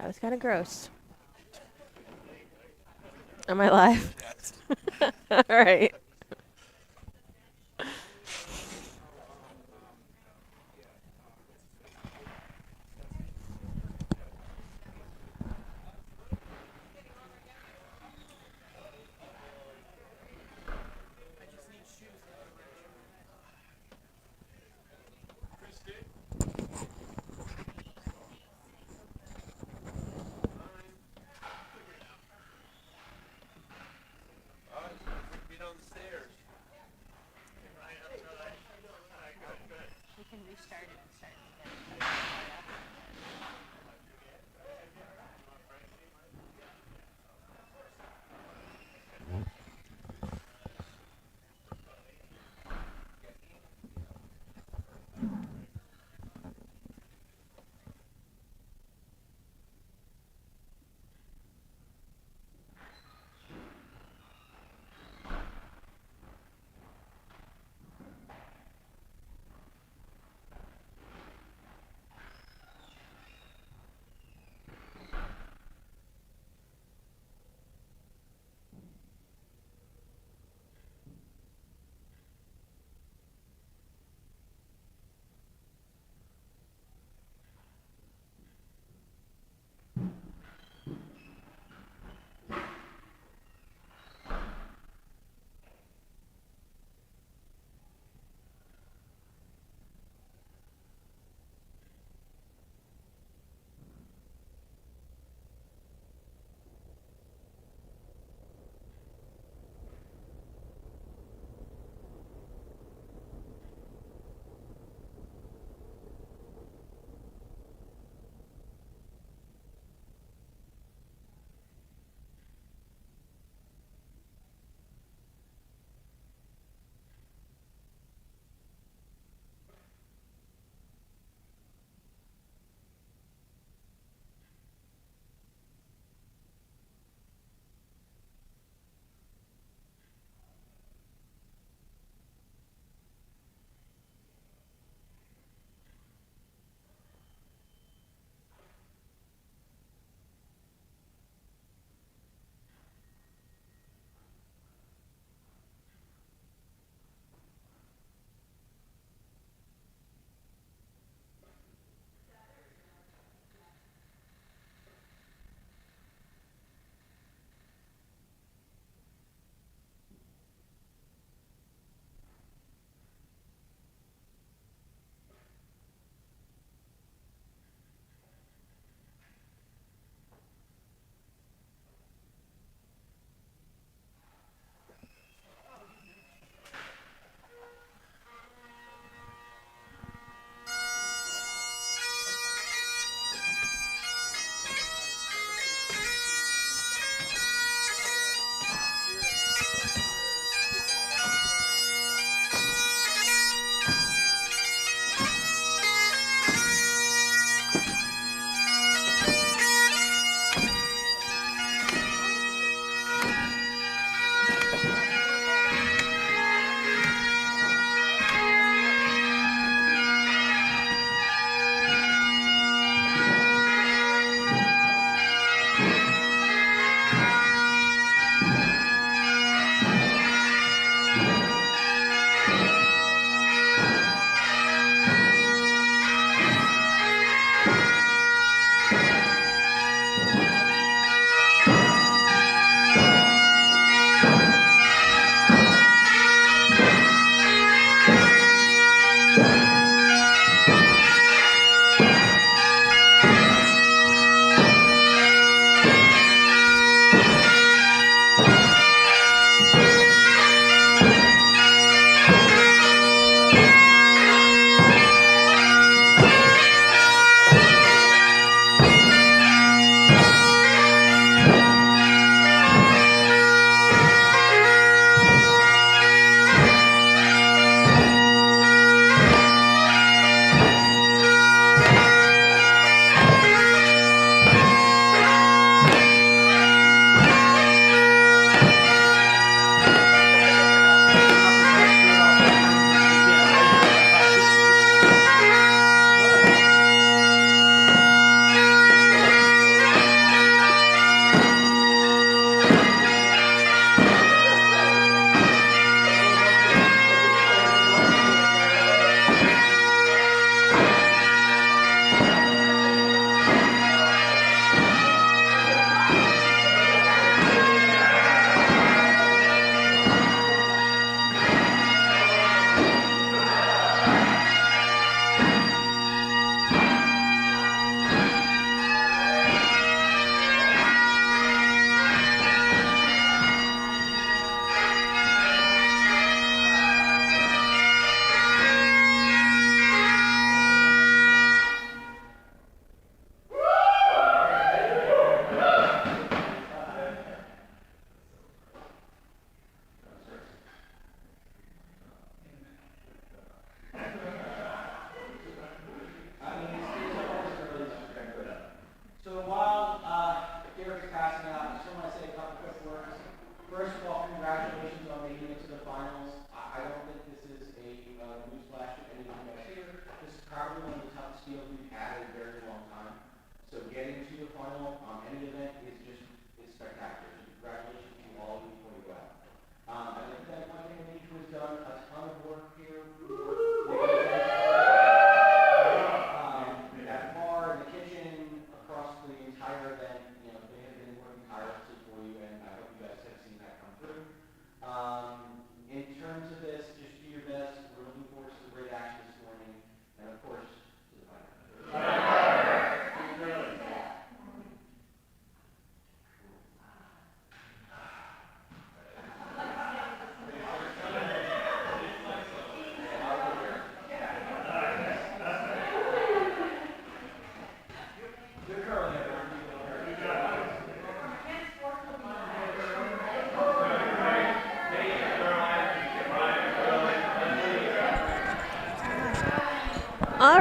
That was kind of gross. Am I live? Yes. All right. Get on the stage.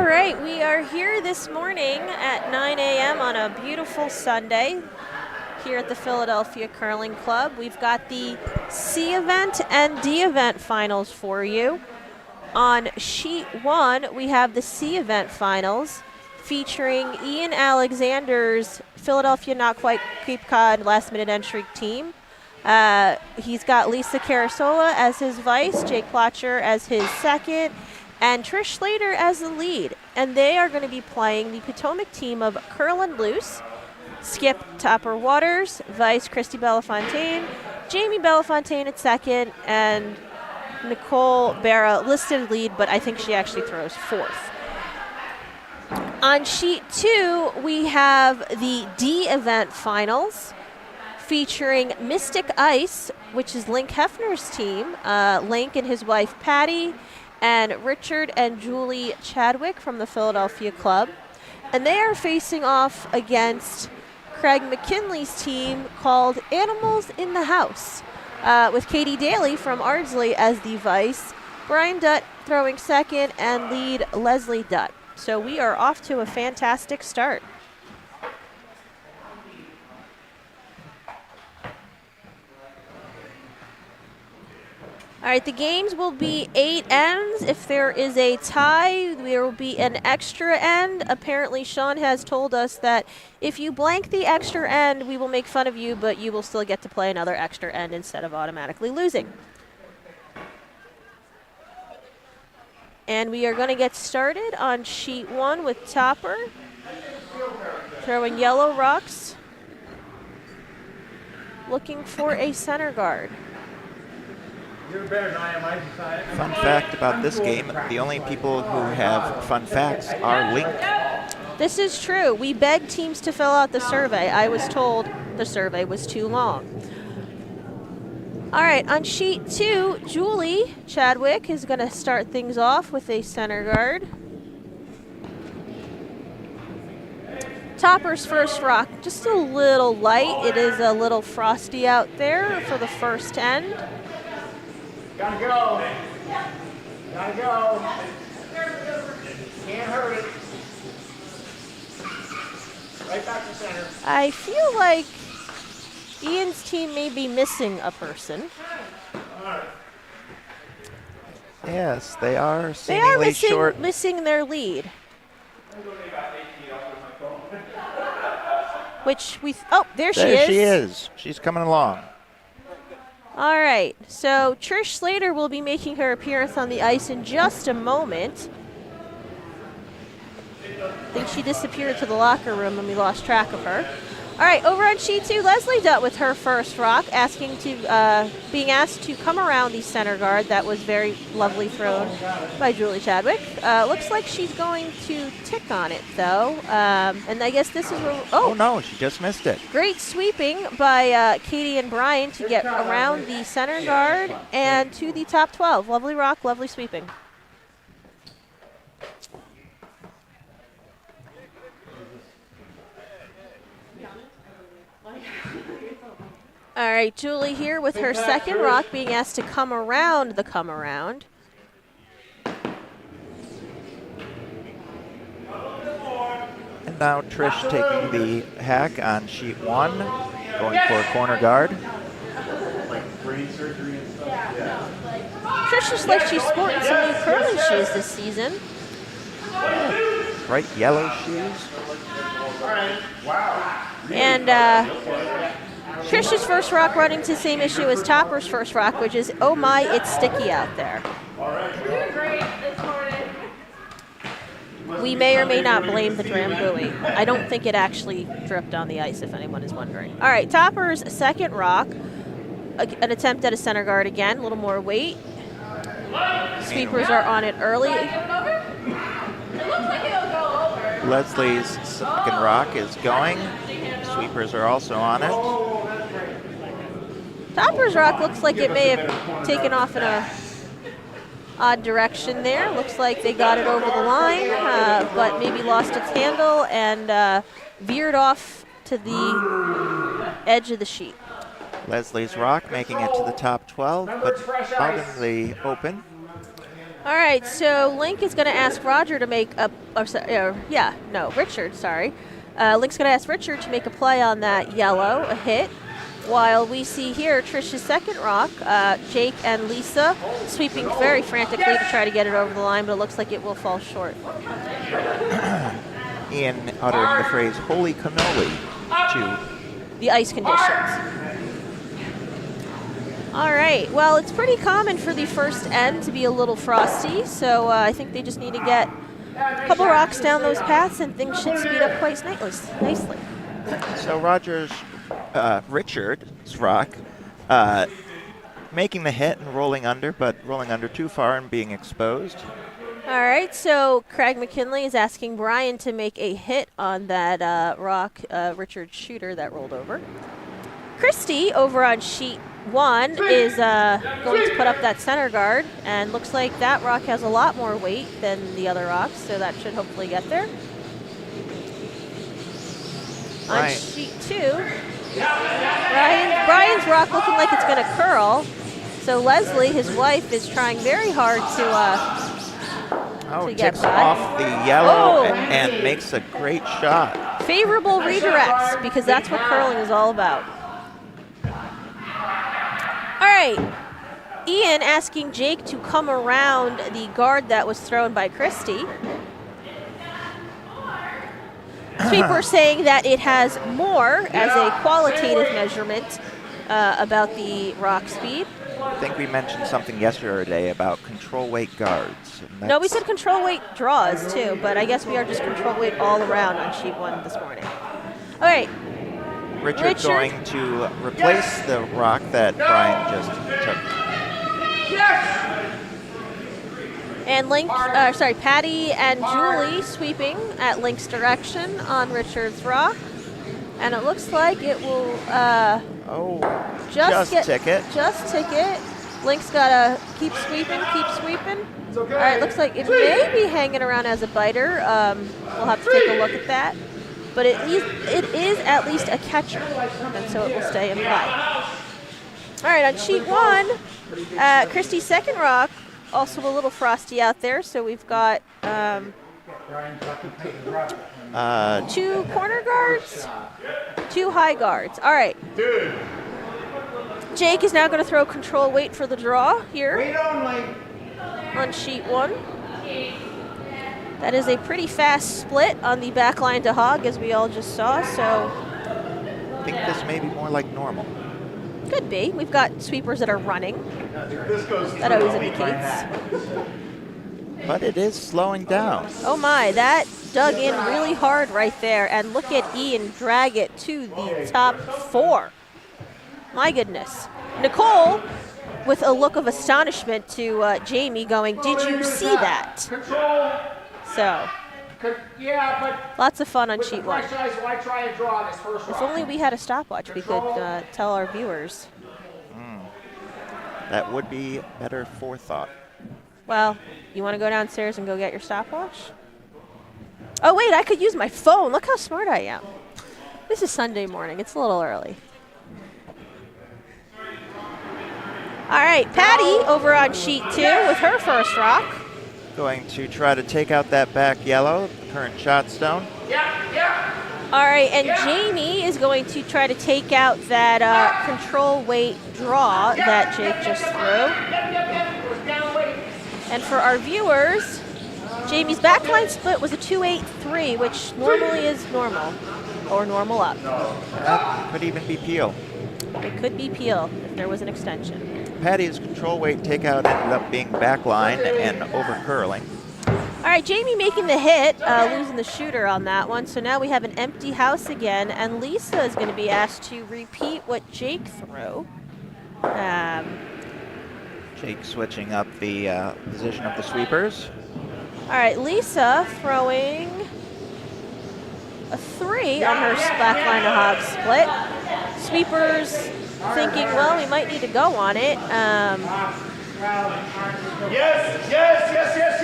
right, we are here this morning at 9 a.m. on a beautiful Sunday here at the Philadelphia Curling Club. We've got the C event and D event finals for you. On sheet 1, we have the C event finals featuring Ian Alexander's Philadelphia Not Quite Cape Cod last minute entry team. He's got Lisa Carasola as his vice, Jake Plotcher as his second, and Trish Slater as the lead. And they are going to be playing the Potomac team of Curlin Luce, Skip Topper Waters, vice Christy Belafontaine, Jamie Belafontaine at second, and Nicole Barra listed lead, but I think she actually throws fourth. On sheet 2, we have the D event finals featuring Mystic Ice, which is Link Heffner's team, Link and his wife Patty, and Richard and Julie Chadwick from the Philadelphia Club. And they are facing off against Craig McKinley's team called Animals in the House, with Katie Daly from Ardsley as the vice, Brian Dutt throwing second, and lead Leslie Dutt. So we are off to a fantastic start. All right, the games will be 8 ends. If there is a tie, there will be an extra end. Apparently, Sean has told us that if you blank the extra end, we will make fun of you, but you will still get to play another extra end instead of automatically losing. And we are going to get started on sheet 1 with Topper throwing yellow rocks, looking for a center guard. Fun fact about this game, the only people who have fun facts are Link. This is true. We begged teams to fill out the survey. I was told the survey was too long. All right, on sheet 2, Julie Chadwick is going to start things off with a center guard. Topper's first rock, just a little light. It is a little frosty out there for the first end. Gotta go. Gotta go. Can't hurt it. Right back to center. I feel like Ian's team may be missing a person. Yes, they are They seemingly are short. missing their lead. Which we, oh, there she There is. she is. She's coming along. All right, so Trish Slater will be making her appearance on the ice in just a moment. I think she disappeared to the locker room and we lost track of her. All right, over on sheet 2, Leslie Dutt with her first rock, being asked to come around the center guard. That was very lovely thrown by Julie Chadwick. Looks like she's going to tick on it, though. And I guess this is where, Oh, no, she just missed it. great sweeping by Katie and Brian to get around the center guard and to the top 12. Lovely rock, lovely sweeping. All right, Julie here with her second rock, being asked to come around the come around. And now Trish taking the hack on sheet 1, going for a corner guard. Trish looks like she's sporting some new curling shoes this season. Bright yellow shoes. And Trish's first rock running to the same issue as Topper's first rock, which is, oh my, it's sticky out there. We may or may not blame the Drambuie. I don't think it actually dripped on the ice, if anyone is wondering. All right, Topper's second rock, an attempt at a center guard again, a little more weight. Sweepers are on it early. Leslie's second rock is going. Sweepers are also on it. Topper's rock looks like it may have taken off in a odd direction there. Looks like they got it over the line, but maybe lost its handle and veered off to the edge of the sheet. Leslie's rock making it to the top 12, but out in the open. All right, so Link is going to ask Roger to make a, Richard, sorry. Link's going to ask Richard to make a play on that yellow, a hit. While we see here Trish's second rock, Jake and Lisa sweeping very frantically to try to get it over the line, but it looks like it will fall short. Ian uttering the phrase "holy cannoli" to the ice conditions. All right, well, it's pretty common for the first end to be a little frosty, so I think they just need to get a couple rocks down those paths and things should speed up quite nicely. So Richard's rock making the hit and rolling under, but rolling under too far and being exposed. All right, so Craig McKinlay is asking Brian to make a hit on that rock, Richard's shooter that rolled over. Christy over on sheet 1 is going to put up that center guard, and looks like that rock has a lot more weight than the other rocks, so that should hopefully get there. On sheet 2, Brian's rock looking like it's going to curl, so Leslie, his wife, is trying very hard to get tips by. off the yellow and makes a great shot. Favorable redirects, because that's what curling is all about. All right, Ian asking Jake to come around the guard that was thrown by Christy. Sweeper saying that it has more as a qualitative measurement about the rock speed. I think we mentioned something yesterday about control weight guards. No, we said control weight draws too, but I guess we are just control weight all around on sheet 1 this morning. All right. Richard going to replace the rock that Brian just took. And Patty and Julie sweeping at Link's direction on Richard's rock. And it looks like it will just tick it. Link's got to keep sweeping. All right, looks like it may be hanging around as a biter. We'll have to take a look at that. But it is at least a catcher, and so it will stay in play. All right, on sheet 1, Christy's second rock, also a little frosty out there, so we've got 2 corner guards, 2 high guards. All right. Jake is now going to throw control weight for the draw here on sheet 1. That is a pretty fast split on the back line to hog, as we all just saw, so I think this may be more like normal. Could be. We've got sweepers that are running. That always indicates. But it is slowing down. Oh my, that dug in really hard right there, and look at Ian drag it to the top 4. My goodness. Nicole, with a look of astonishment to Jamie going, "Did you see that?" So, lots of fun on sheet 1. Why try and draw this first If only we had a stopwatch, we could tell our viewers. That would be better forethought. Well, you want to go downstairs and go get your stopwatch? Oh, wait, I could use my phone. Look how smart I am. This is Sunday morning. It's a little early. All right, Patty over on sheet 2 with her first rock. Going to try to take out that back yellow, the current shot stone. All right, and Jamie is going to try to take out that control weight draw that Jake just threw. And for our viewers, Jamie's backline split was a 2-8-3, which normally is normal, or normal up. That could even be peel. It could be peel if there was an extension. Patty's control weight takeout ended up being backline and over curling. All right, Jamie making the hit, losing the shooter on that one. So now we have an empty house again, and Lisa is going to be asked to repeat what Jake threw. Jake switching up the position of the sweepers. All right, Lisa throwing a 3 on her backline to hog split. Sweepers thinking, well, we might need to go on it.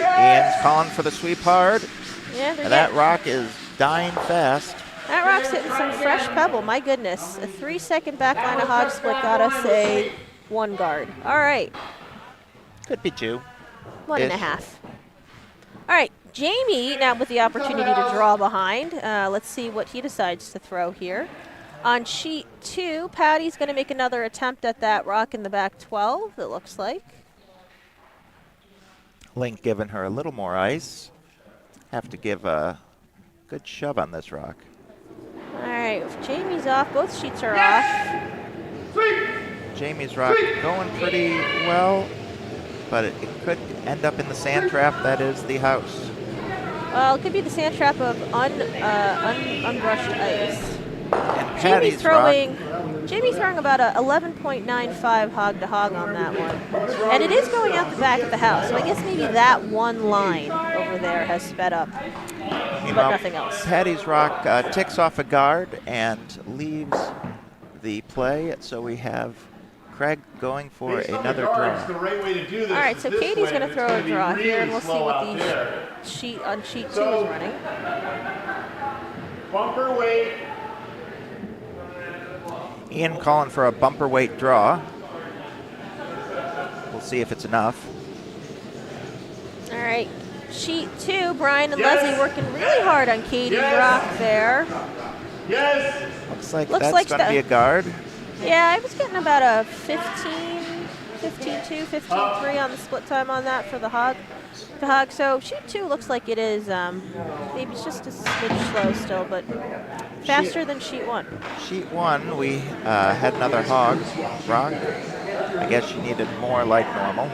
Ian's calling for the sweep hard. Yeah, and that rock is dying fast. That rock's hitting some fresh pebble. My goodness. A 3-second backline to hog split got us a 1 guard. All right. Could be 2. One and a Ish. half. All right, Jamie now with the opportunity to draw behind. Let's see what he decides to throw here. On sheet 2, Patty's going to make another attempt at that rock in the back 12, it looks like. Link giving her a little more ice. Have to give a good shove on this rock. All right, if Jamie's off, both sheets are off. Jamie's rock going pretty well, but it could end up in the sand trap that is the house. Well, it could be the sand trap of unbrushed ice. And Patty's Jamie's throwing about a 11.95 hog to hog on that one. And it is going out the back of the house, so I guess maybe that one line over there has sped up, but nothing else. Patty's rock ticks off a guard and leaves the play, so we have Craig going for another draw. All right, so Katie's going to throw a draw here, and we'll see what the sheet 2 is running. Bumper weight. Ian calling for a bumper weight draw. We'll see if it's enough. All right, sheet 2, Brian and Leslie working really hard on Katie's rock there. Yes. Looks like Looks that's like going to be a guard. Yeah, I was getting about a 15-2, 15-3 on the split time on that for the hog. So sheet 2 looks like it is maybe it's just a smidge slow still, but faster than sheet 1. Sheet 1, we had another hog rock. I guess she needed more like normal.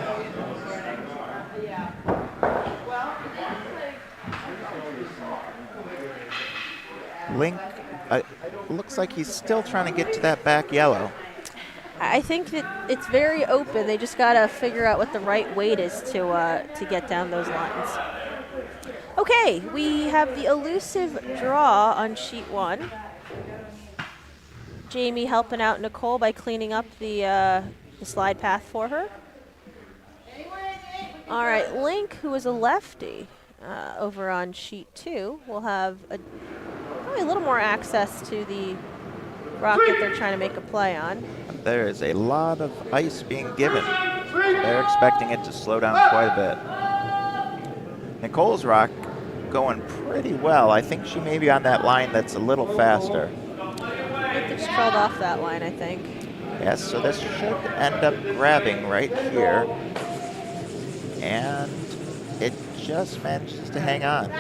Link, looks like he's still trying to get to that back yellow. I think that it's very open. They just got to figure out what the right weight is to get down those lines. Okay, we have the elusive draw on sheet 1. Jamie helping out Nicole by cleaning up the slide path for her. All right, Link, who is a lefty over on sheet 2, will have probably a little more access to the rock that they're trying to make a play on. There is a lot of ice being given. They're expecting it to slow down quite a bit. Nicole's rock going pretty well. I think she may be on that line that's a little faster. I think they just crawled off that line, I think. Yes, so this should end up grabbing right here. And it just manages to hang on.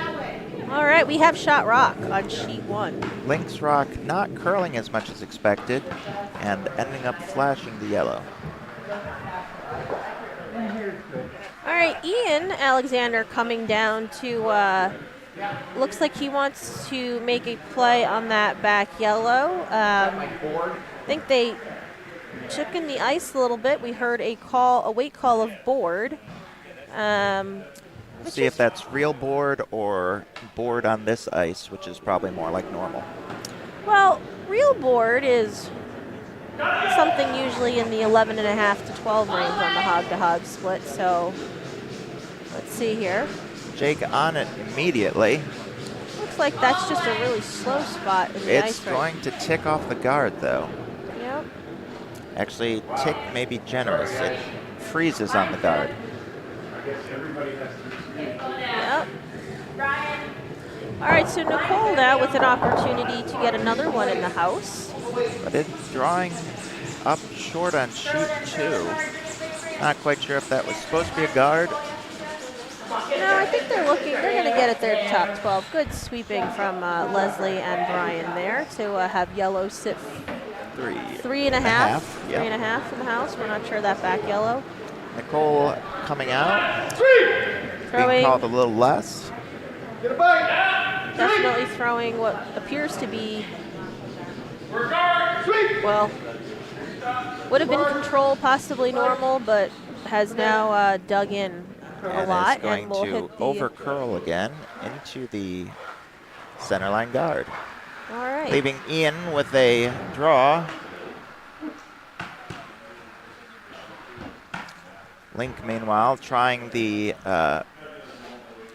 All right, we have shot rock on sheet 1. Link's rock not curling as much as expected and ending up flashing the yellow. All right, Ian Alexander coming down to, looks like he wants to make a play on that back yellow. I think they took in the ice a little bit. We heard a weight call of board. See if that's real board or board on this ice, which is probably more like normal. Well, real board is something usually in the 11.5 to 12 range on the hog-to-hog split, so let's see here. Jake on it immediately. Looks like that's just a really slow spot in the ice. It's going to tick off the guard, though. Yep. Actually, tick may be generous. It freezes on the guard. Yep. All right, so Nicole now with an opportunity to get another one in the house. But it's drawing up short on sheet 2. Not quite sure if that was supposed to be a guard. No, I think they're going to get it there to top 12. Good sweeping from Leslie and Brian there to have yellow sit 3.5. 3.5. 3.5 in the house. We're not sure that back yellow. Nicole coming out. Throwing. Being called a little less. Definitely throwing what appears to be, well, would have been control, possibly normal, but has now dug in a lot. Is going and will to hit the over curl again into the center line guard. All right. Leaving Ian with a draw. Link, meanwhile, trying the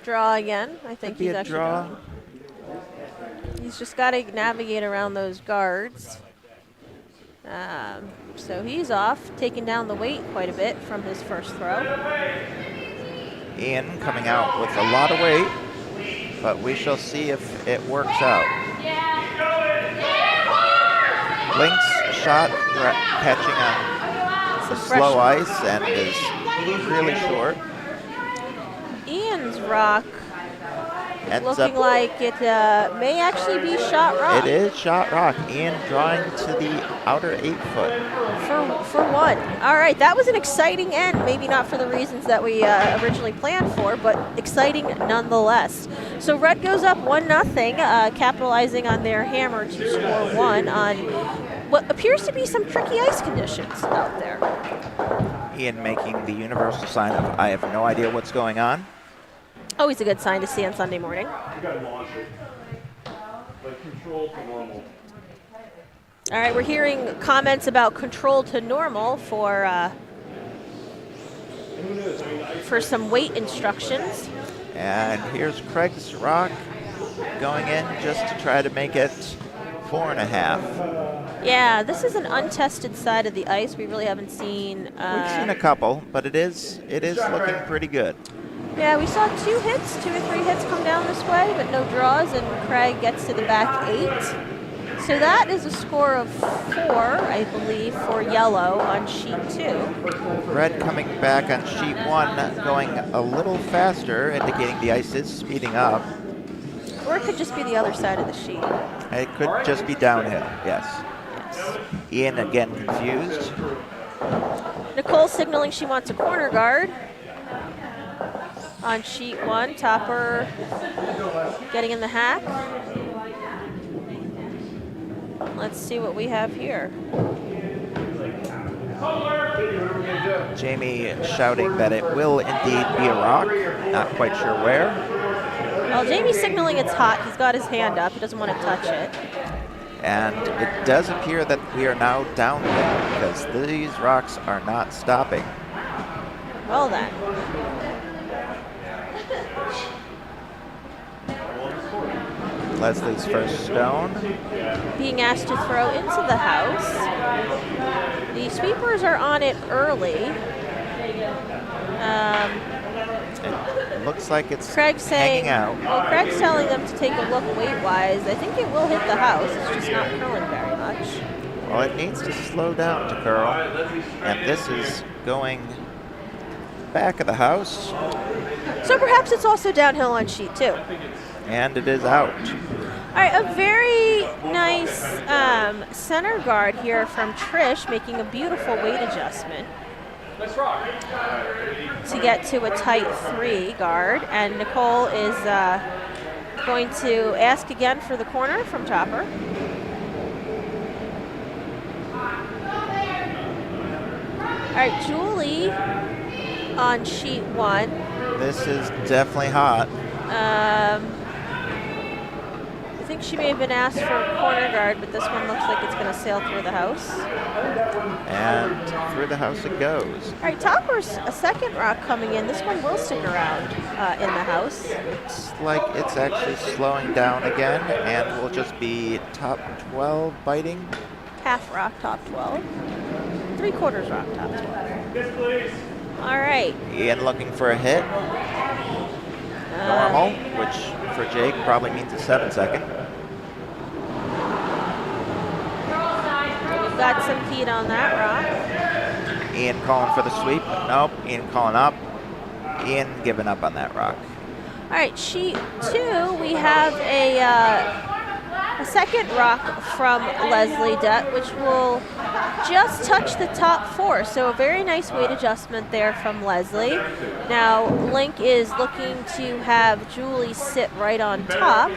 draw again. I think he's actually draw. drawing. He's just got to navigate around those guards. So he's off, taking down the weight quite a bit from his first throw. Ian coming out with a lot of weight, but we shall see if it works out. Link's shot catching on the slow ice and is really short. Ian's rock Ends looking up, like it may actually be shot rock. it is shot rock. Ian drawing to the outer 8 foot. For one. All right, that was an exciting end. Maybe not for the reasons that we originally planned for, but exciting nonetheless. So red goes up 1-0, capitalizing on their hammer to score 1 on what appears to be some tricky ice conditions out there. Ian making the universal sign of I have no idea what's going on. Always a good sign to see on Sunday morning. You gotta launch it. Like control to normal. All right, we're hearing comments about control to normal for some weight instructions. And here's Craig's rock going in just to try to make it 4.5. Yeah, this is an untested side of the ice. We really haven't seen. We've seen a couple, but it is looking pretty good. Yeah, we saw 2 or 3 hits come down this way, but no draws, and Craig gets to the back 8. So that is a score of 4, I believe, for yellow on sheet 2. Red coming back on sheet 1, going a little faster, indicating the ice is speeding up. Or it could just be the other side of the sheet. It could just be downhill, yes. Ian again confused. Nicole signaling she wants a corner guard. On sheet 1, Topper getting in the hack. Let's see what we have here. Jamie shouting that it will indeed be a rock, not quite sure where. Well, Jamie's signaling it's hot. He's got his hand up. He doesn't want to touch it. And it does appear that we are now downhill because these rocks are not stopping. Well then. Leslie's first stone. Being asked to throw into the house. The sweepers are on it early. It looks like it's Craig's saying, hanging out. well, Craig's telling them to take a look weight-wise. I think it will hit the house. It's just not curling very much. Well, it needs to slow down to curl. And this is going back of the house. So perhaps it's also downhill on sheet 2. And it is out. All right, a very nice center guard here from Trish, making a beautiful weight adjustment to get to a tight 3 guard. And Nicole is going to ask again for the corner from Topper. All right, Julie on sheet 1. This is definitely hot. I think she may have been asked for a corner guard, but this one looks like it's going to sail through the house. And through the house it goes. All right, Topper's a second rock coming in. This one will stick around in the house. Looks like it's actually slowing down again and will just be top 12 biting. Half rock, top 12. 3/4 rock, top 12. Yes, please. All right. Ian looking for a hit. Normal, which for Jake probably means a 7-second. We've got some heat on that rock. Ian calling for the sweep. Nope. Ian calling up. Ian giving up on that rock. All right, sheet 2, we have a second rock from Leslie Dett, which will just touch the top 4. So a very nice weight adjustment there from Leslie. Now Link is looking to have Julie sit right on top.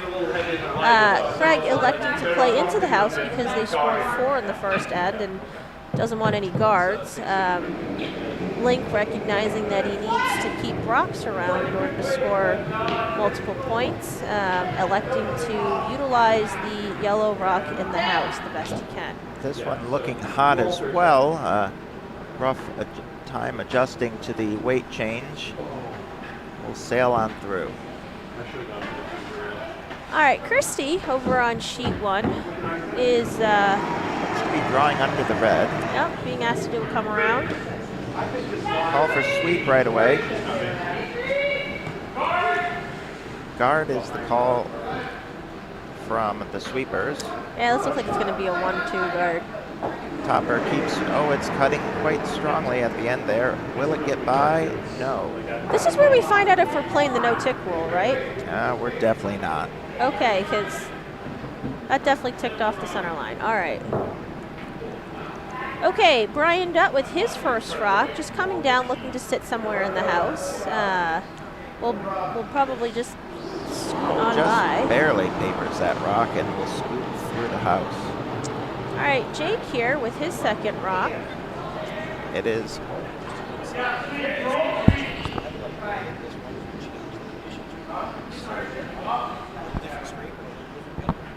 Craig electing to play into the house because they scored 4 in the first end and doesn't want any guards. Link recognizing that he needs to keep rocks around in order to score multiple points, electing to utilize the yellow rock in the house the best he can. This one looking hot as well. Rough time adjusting to the weight change. We'll sail on through. All right, Christy over on sheet 1 is Looks to be drawing under the red. being asked to come around. Call for sweep right away. guard is the call from the sweepers. Yeah, this looks like it's going to be a 1-2 guard. Topper keeps, oh, it's cutting quite strongly at the end there. Will it get by? No. This is where we find out if we're playing the no-tick rule, right? We're definitely not. Okay, because that definitely ticked off the center line. All right. Okay, Brian Dutt with his first rock, just coming down, looking to sit somewhere in the house. We'll probably just scoot on Just by. barely papers that rock and will scoot through the house. All right, Jake here with his second rock. It is.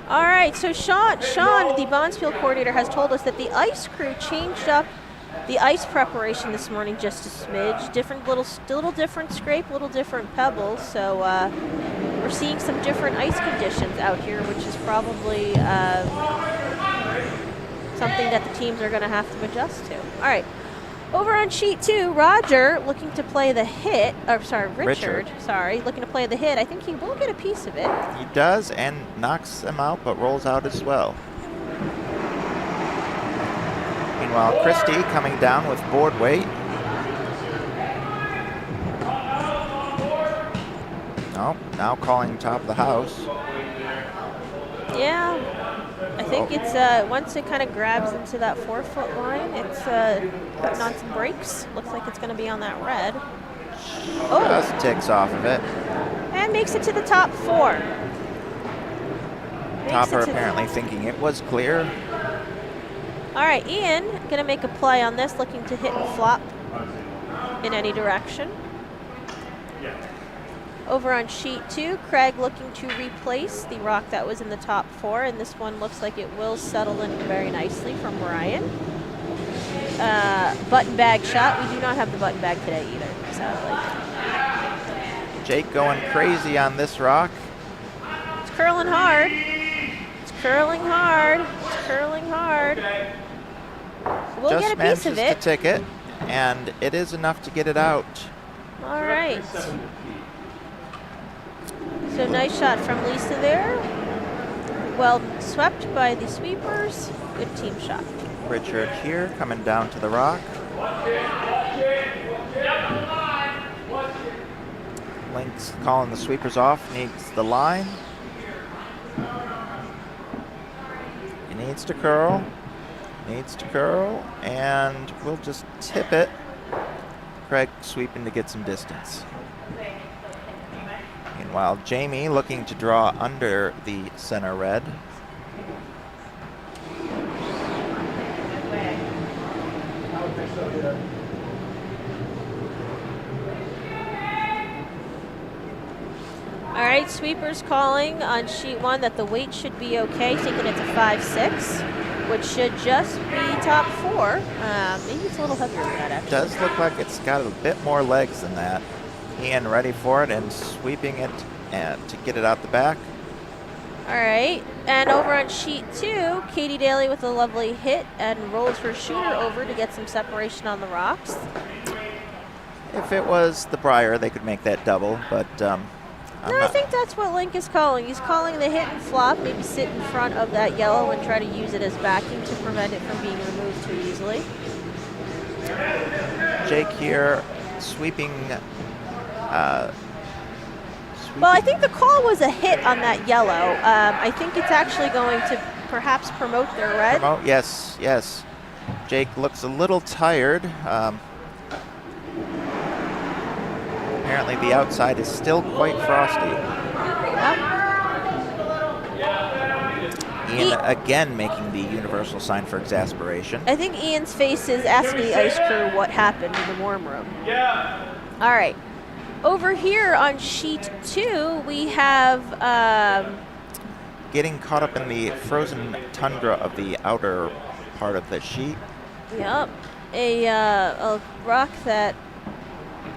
All right, so Sean, the Bonspiel coordinator, has told us that the ice crew changed up the ice preparation this morning just a smidge. Little different scrape, little different pebbles. So we're seeing some different ice conditions out here, which is probably something that the teams are going to have to adjust to. All right. Over on sheet 2, Roger looking to play the hit. Or sorry, Richard. Sorry, looking to play the hit. I think he will get a piece of it. He does and knocks them out, but rolls out as well. Meanwhile, Christie coming down with board weight. Oh, now calling top of the house. Yeah, I think it's once it kind of grabs into that 4-foot line, it's putting on some brakes. Looks like it's going to be on that red. Oh, Just ticks off of it. and makes it to the top 4. Topper apparently thinking it was clear. All right, Ian going to make a play on this, looking to hit and flop in any direction. Over on sheet 2, Craig looking to replace the rock that was in the top 4, and this one looks like it will settle in very nicely from Brian. Button bag shot. We do not have the button bag today either, sadly. Jake going crazy on this rock. It's curling hard. It's curling hard. It's curling hard. We'll Just get a piece of manages it. to tick it, and it is enough to get it out. All right. So nice shot from Lisa there. Well swept by the sweepers. Good team shot. Richard here coming down to the rock. Link's calling the sweepers off, needs the line. He needs to curl, and we'll just tip it. Craig sweeping to get some distance. Meanwhile, Jamie looking to draw under the center red. All right, sweepers calling on sheet 1 that the weight should be okay, thinking it's a 5-6, which should just be top 4. Maybe it's a little heavier than that, actually. Does look like it's got a bit more legs than that. Ian ready for it and sweeping it and to get it out the back. All right, and over on sheet 2, Katie Daly with a lovely hit and rolls her shooter over to get some separation on the rocks. If it was the Briar, they could make that double, but I think that's what Link is calling. He's calling the hit and flop, maybe sit in front of that yellow and try to use it as backing to prevent it from being removed too easily. Jake here sweeping. Well, I think the call was a hit on that yellow. I think it's actually going to perhaps promote their red. Yes. Jake looks a little tired. Apparently the outside is still quite frosty. Ian again making the universal sign for exasperation. I think Ian's face is asking the ice crew what happened in the warm room. All right. Over here on sheet 2, we have getting caught up in the frozen tundra of the outer part of the sheet. Yep, a rock that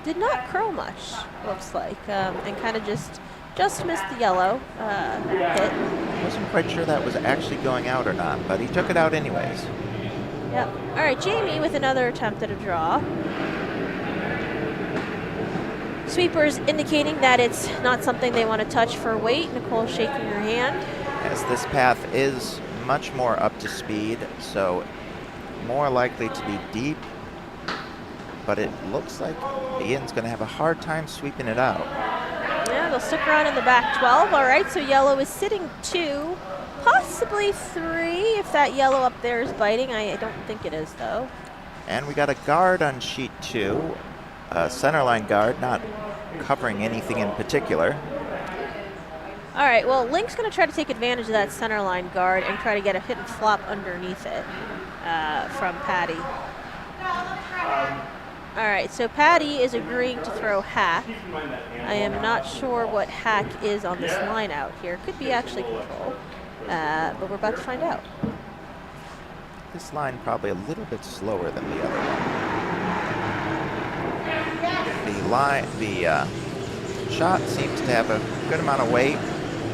did not curl much, looks like, and kind of just missed the yellow hit. Wasn't quite sure that was actually going out or not, but he took it out anyways. Yep. All right, Jamie with another attempt at a draw. Sweepers indicating that it's not something they want to touch for weight. Nicole shaking her hand. As this path is much more up to speed, so more likely to be deep, but it looks like Ian's going to have a hard time sweeping it out. Yeah, they'll stick around in the back 12. All right, so yellow is sitting 2, possibly 3 if that yellow up there is biting. I don't think it is, though. And we got a guard on sheet 2, a centerline guard, not covering anything in particular. All right, well, Link's going to try to take advantage of that center line guard and try to get a hit and flop underneath it from Patty. All right, so Patty is agreeing to throw hack. I am not sure what hack is on this line out here. Could be actually control, but we're about to find out. This line probably a little bit slower than the other one. The shot seems to have a good amount of weight,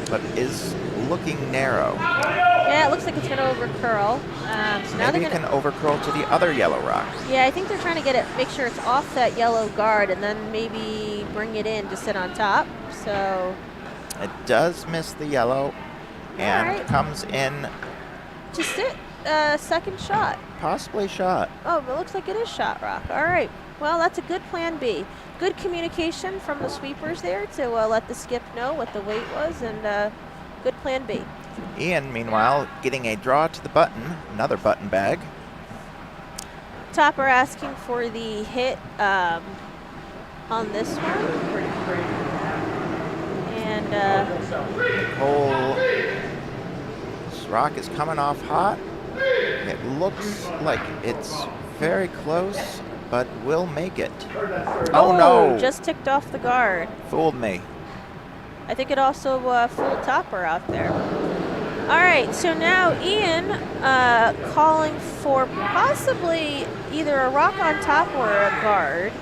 but is looking narrow. Yeah, it looks like it's going to overcurl. So now Maybe it can overcurl to the other yellow rock. Yeah, I think they're trying to get it, make sure it's off that yellow guard, and then maybe bring it in to sit on top. So it does miss the yellow, and comes in to sit. Second shot. Possibly shot. Oh, it looks like it is shot rock. All right. Well, that's a good plan B. Good communication from the sweepers there to let the skip know what the weight was, and good plan B. Ian, meanwhile, getting a draw to the button, another button bag. Topper asking for the hit on this one. And Nicole's rock is coming off hot. It looks like it's very close, but will make it. Oh no! Just ticked off the guard. Fooled me. I think it also fooled Topper out there. All right, so now Ian calling for possibly either a rock on top or a guard.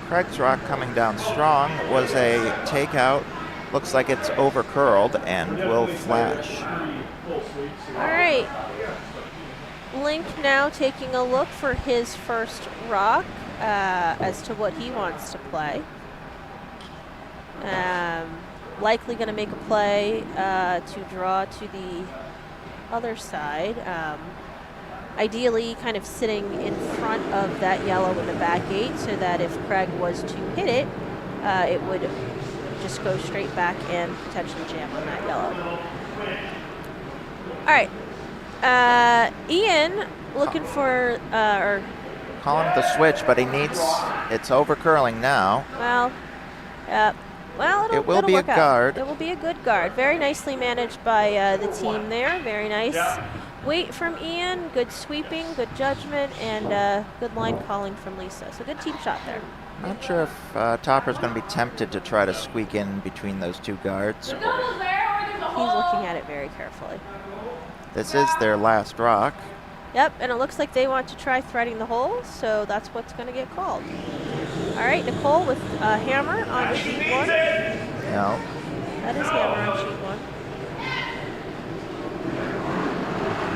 Craig's rock coming down strong was a takeout. Looks like it's overcurled and will flash. All right. Link now taking a look for his first rock as to what he wants to play. Likely going to make a play to draw to the other side. Ideally kind of sitting in front of that yellow in the back 8 so that if Craig was to hit it, it would just go straight back and potentially jam on that yellow. All right. Ian looking for or calling the switch, but he needs, it's overcurling now. Well, it will be a guard. It will be a good guard. Very nicely managed by the team there. Very nice weight from Ian. Good sweeping, good judgment, and good line calling from Lisa. So good team shot there. Not sure if Topper's going to be tempted to try to squeak in between those two guards. He's looking at it very carefully. This is their last rock. Yep, and it looks like they want to try threading the hole, so that's what's going to get called. All right, Nicole with hammer on sheet 1. No. That is hammer on sheet 1.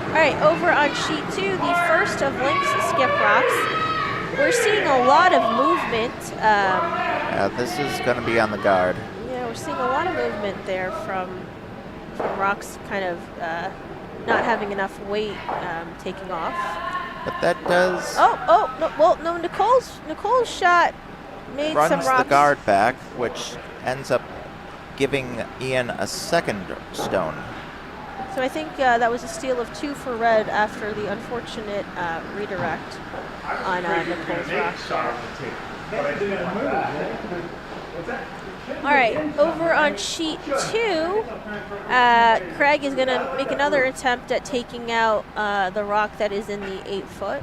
All right, over on sheet 2, the first of Link's skip rocks. We're seeing a lot of movement. This is going to be on the guard. Yeah, we're seeing a lot of movement there from rocks kind of not having enough weight taking off. But that does... No, Nicole's shot made runs some rocks. the guard back, which ends up giving Ian a second stone. So I think that was a steal of 2 for red after the unfortunate redirect on Nicole's rock. All right, over on sheet 2, Craig is going to make another attempt at taking out the rock that is in the 8-foot.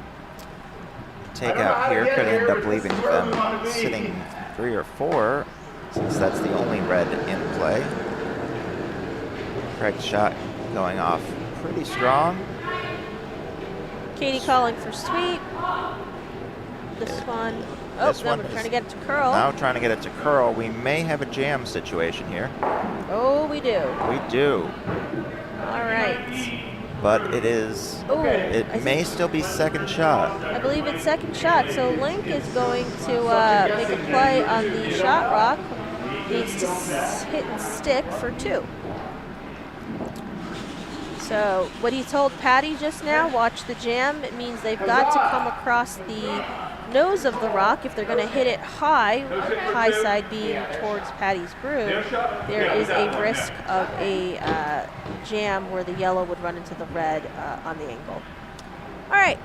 Takeout here could end up leaving them sitting 3 or 4, since that's the only red in play. Craig's shot going off pretty strong. Katie calling for sweep. This one. We're trying to get it to curl. Now trying to get it to curl. We may have a jam situation here. Oh, we do. We do. All right. but it is. Ooh, It may still be second shot. I believe it's second shot. So Link is going to make a play on the shot rock. Needs to hit and stick for 2. So what he told Patty just now, watch the jam. It means they've got to come across the nose of the rock. If they're going to hit it high side being towards Patty's broom, there is a risk of a jam where the yellow would run into the red on the angle. All right,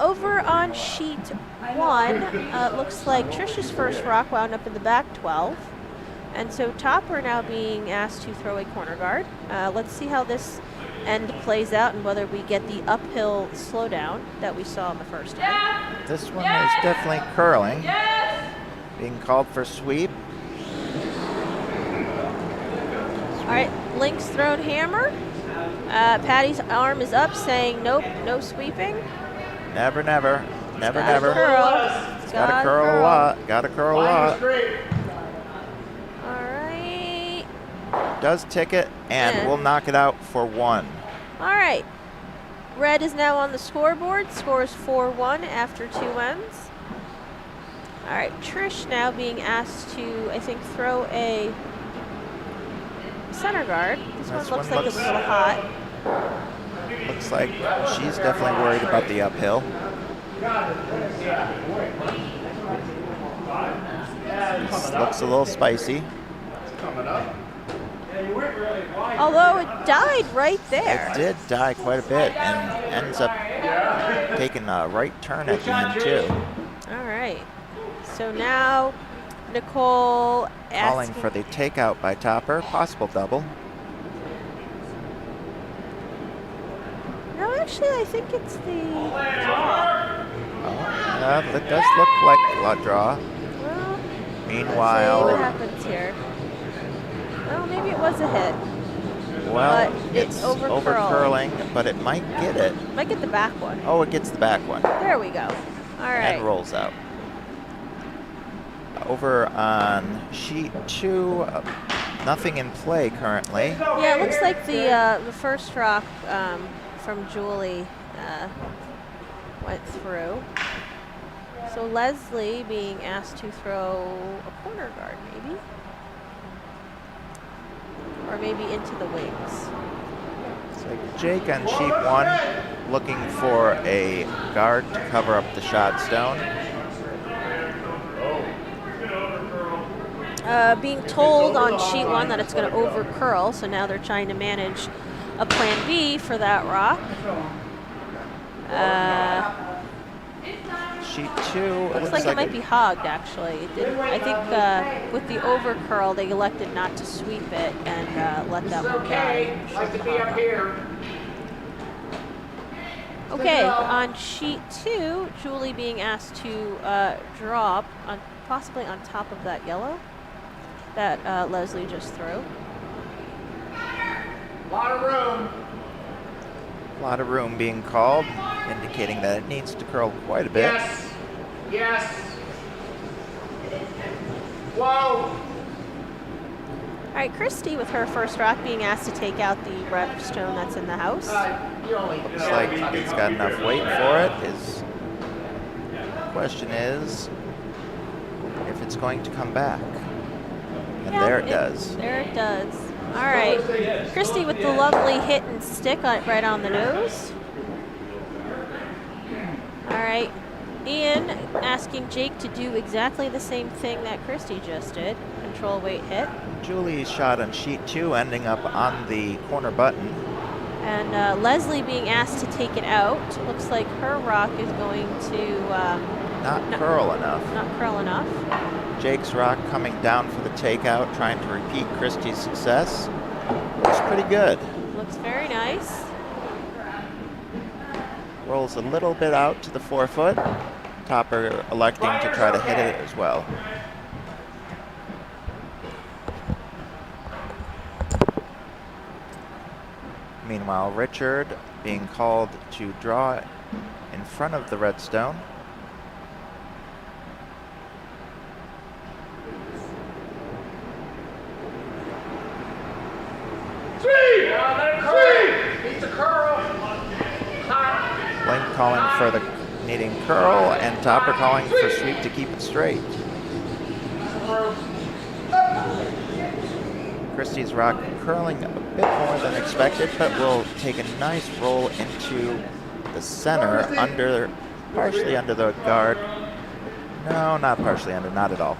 over on sheet 1, looks like Trish's first rock wound up in the back 12. And so Topper now being asked to throw a corner guard. Let's see how this end plays out and whether we get the uphill slowdown that we saw in the first end. This one is definitely curling. Being called for sweep. All right, Link's thrown hammer. Patty's arm is up saying nope, no sweeping. Never, never. Never, Gotta never. curl. Gotta curl a lot. Gotta curl a lot. All right. Does ticket and will knock it out for 1. All right. Red is now on the scoreboard. Scores 4-1 after 2 ends. All right, Trish now being asked to, I think, throw a center guard. This one looks like it's a little hot. Looks like she's definitely worried about the uphill. This looks a little spicy. Although it died right there. It did die quite a bit and ends up taking a right turn at the end too. All right. So now Nicole Calling asking for the takeout by Topper, possible double. No, actually, I think it's the draw. Oh, that does look like a draw. Well, let's see Meanwhile, what happens here. Well, maybe it was a hit. well, But it's over curling, but it might get it. Might get the back one. Oh, it gets the back one There we go. All right. and rolls out. Over on sheet 2, nothing in play currently. Yeah, it looks like the first rock from Julie went through. So Leslie being asked to throw a corner guard, maybe? Or maybe into the wings. It's like Jake on sheet 1 looking for a guard to cover up the shot stone. Being told on sheet 1 that it's going to over curl, so now they're trying to manage a plan B for that rock. Sheet 2 Looks like it might be hogged, actually. It didn't, I think with the over curl, they elected not to sweep it and let that one die. Like to be up here. Okay, on sheet 2, Julie being asked to drop on possibly on top of that yellow that Leslie just threw. Lot of room. A lot of room being called, indicating that it needs to curl quite a bit. Yes. Yes. Whoa. All right, Christy with her first rock being asked to take out the red stone that's in the house. You only Looks like it's got enough weight for it. His question is if it's going to come back. And Yeah, there it does. There it does. All right, Christy with the lovely hit and stick right on the nose. All right, Ian asking Jake to do exactly the same thing that Christy just did. Control weight hit. Julie's shot on sheet 2 ending up on the corner button. And Leslie being asked to take it out. Looks like her rock is going to Not curl enough. not curl enough. Jake's rock coming down for the takeout, trying to repeat Christie's success. Looks pretty good. Looks very nice. Rolls a little bit out to the 4-foot. Topper electing to try to hit it as well. Meanwhile, Richard being called to draw in front of the red stone. Three. Let it curl. Needs to curl. calling for the needing curl, and Topper calling for sweep to keep it straight. Christie's rock curling a bit more than expected, but will take a nice roll into the center, partially under the guard. No, not partially under, not at all.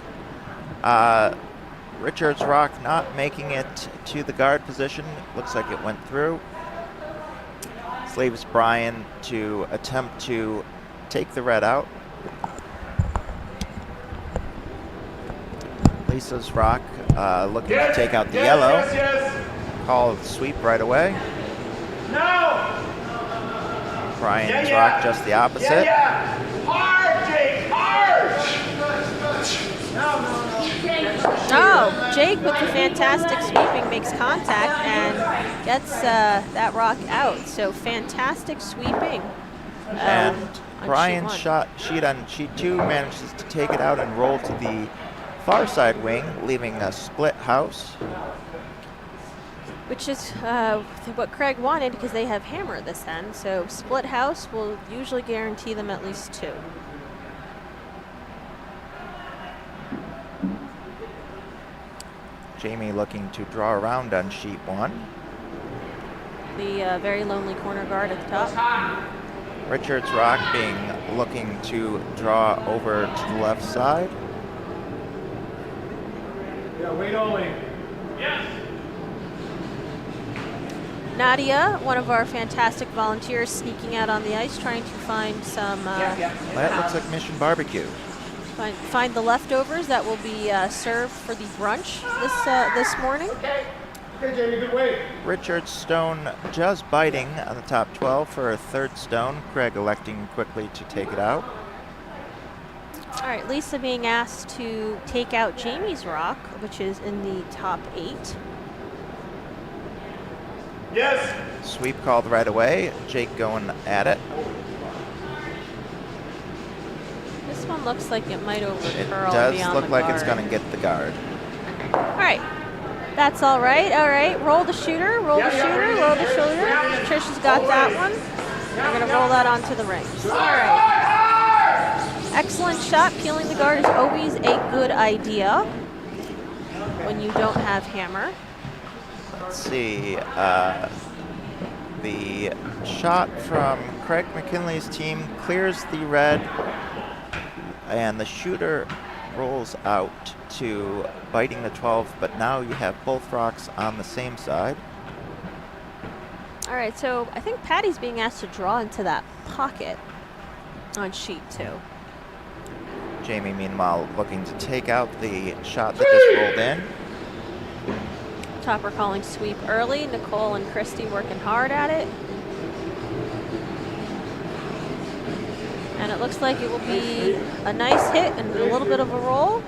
Richards' rock not making it to the guard position. Looks like it went through. This leaves Brian to attempt to take the red out. Lisa's rock looking to take out the yellow. Call the sweep right away. No! Brian's rock just the opposite. Hard, Jake, hard! Oh, Jake with the fantastic sweeping makes contact and gets that rock out. So fantastic sweeping. And on Brian's sheet sheet on sheet 2 manages to take it out and roll to the far side wing, leaving a split house. Which is what Craig wanted because they have hammer this end. So split house will usually guarantee them at least 2. Jamie looking to draw around on sheet 1. The very lonely corner guard at the top. Richards' rock looking to draw over to the left side. Yeah, wait only. Yes. Nadia, one of our fantastic volunteers, sneaking out on the ice, trying to find some. That looks like Mission Barbecue. Find the leftovers that will be served for the brunch this morning. Okay, Jamie, good wait. Richards' stone just biting on the top 12 for a third stone. Craig electing quickly to take it out. All right, Lisa being asked to take out Jamie's rock, which is in the top 8. Yes. Sweep called right away. Jake going at it. This one looks like it might It overcurl does beyond look the like guard. it's going to get the guard. All right, that's all right. All right, roll the shooter, roll the shooter, roll the shooter. Trisha's got that one. We're gonna roll that onto the rings. All right. Excellent shot. Peeling the guard is always a good idea when you don't have hammer. Let's see. The shot from Craig McKinley's team clears the red, and the shooter rolls out to biting the 12, but now you have both rocks on the same side. All right, so I think Patty's being asked to draw into that pocket on sheet 2. Jamie, meanwhile, looking to take out the shot that just rolled in. Topper calling sweep early. Nicole and Christy working hard at it. And it looks like it will be a nice hit and a little bit of a roll.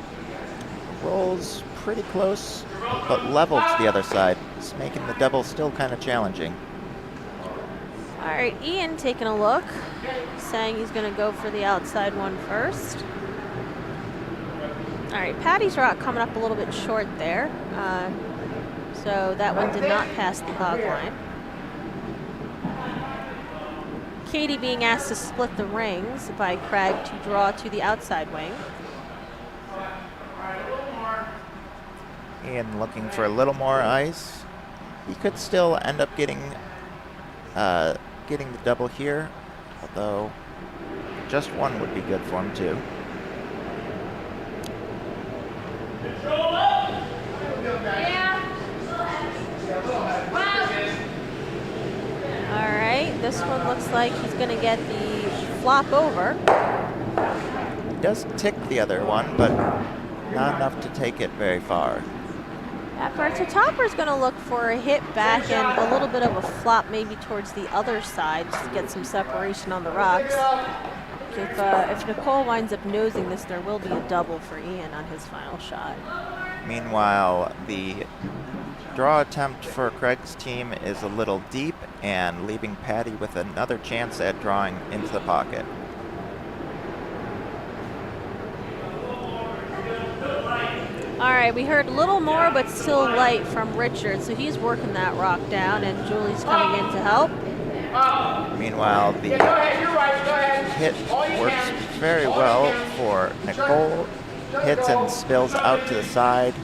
Rolls pretty close, but level to the other side. It's making the double still kind of challenging. All right, Ian taking a look, saying he's going to go for the outside one first. All right, Patty's rock coming up a little bit short there. So that one did not pass the hog line. Katie being asked to split the rings by Craig to draw to the outside wing. Ian looking for a little more ice. He could still end up getting the double here, although just one would be good for him too. All right, this one looks like he's going to get the flop over. He does tick the other one, but not enough to take it very far. That part, so Topper's going to look for a hit back and a little bit of a flop maybe towards the other side just to get some separation on the rocks. If Nicole winds up nosing this, there will be a double for Ian on his final shot. Meanwhile, the draw attempt for Craig's team is a little deep and leaving Patty with another chance at drawing into the pocket. All right, we heard a little more, but still light from Richard, so he's working that rock down, and Julie's coming in to help. Meanwhile, the Go ahead, you're right, go ahead. hit All you works can. very All you well can. for Nicole. Hits and spills out to the side.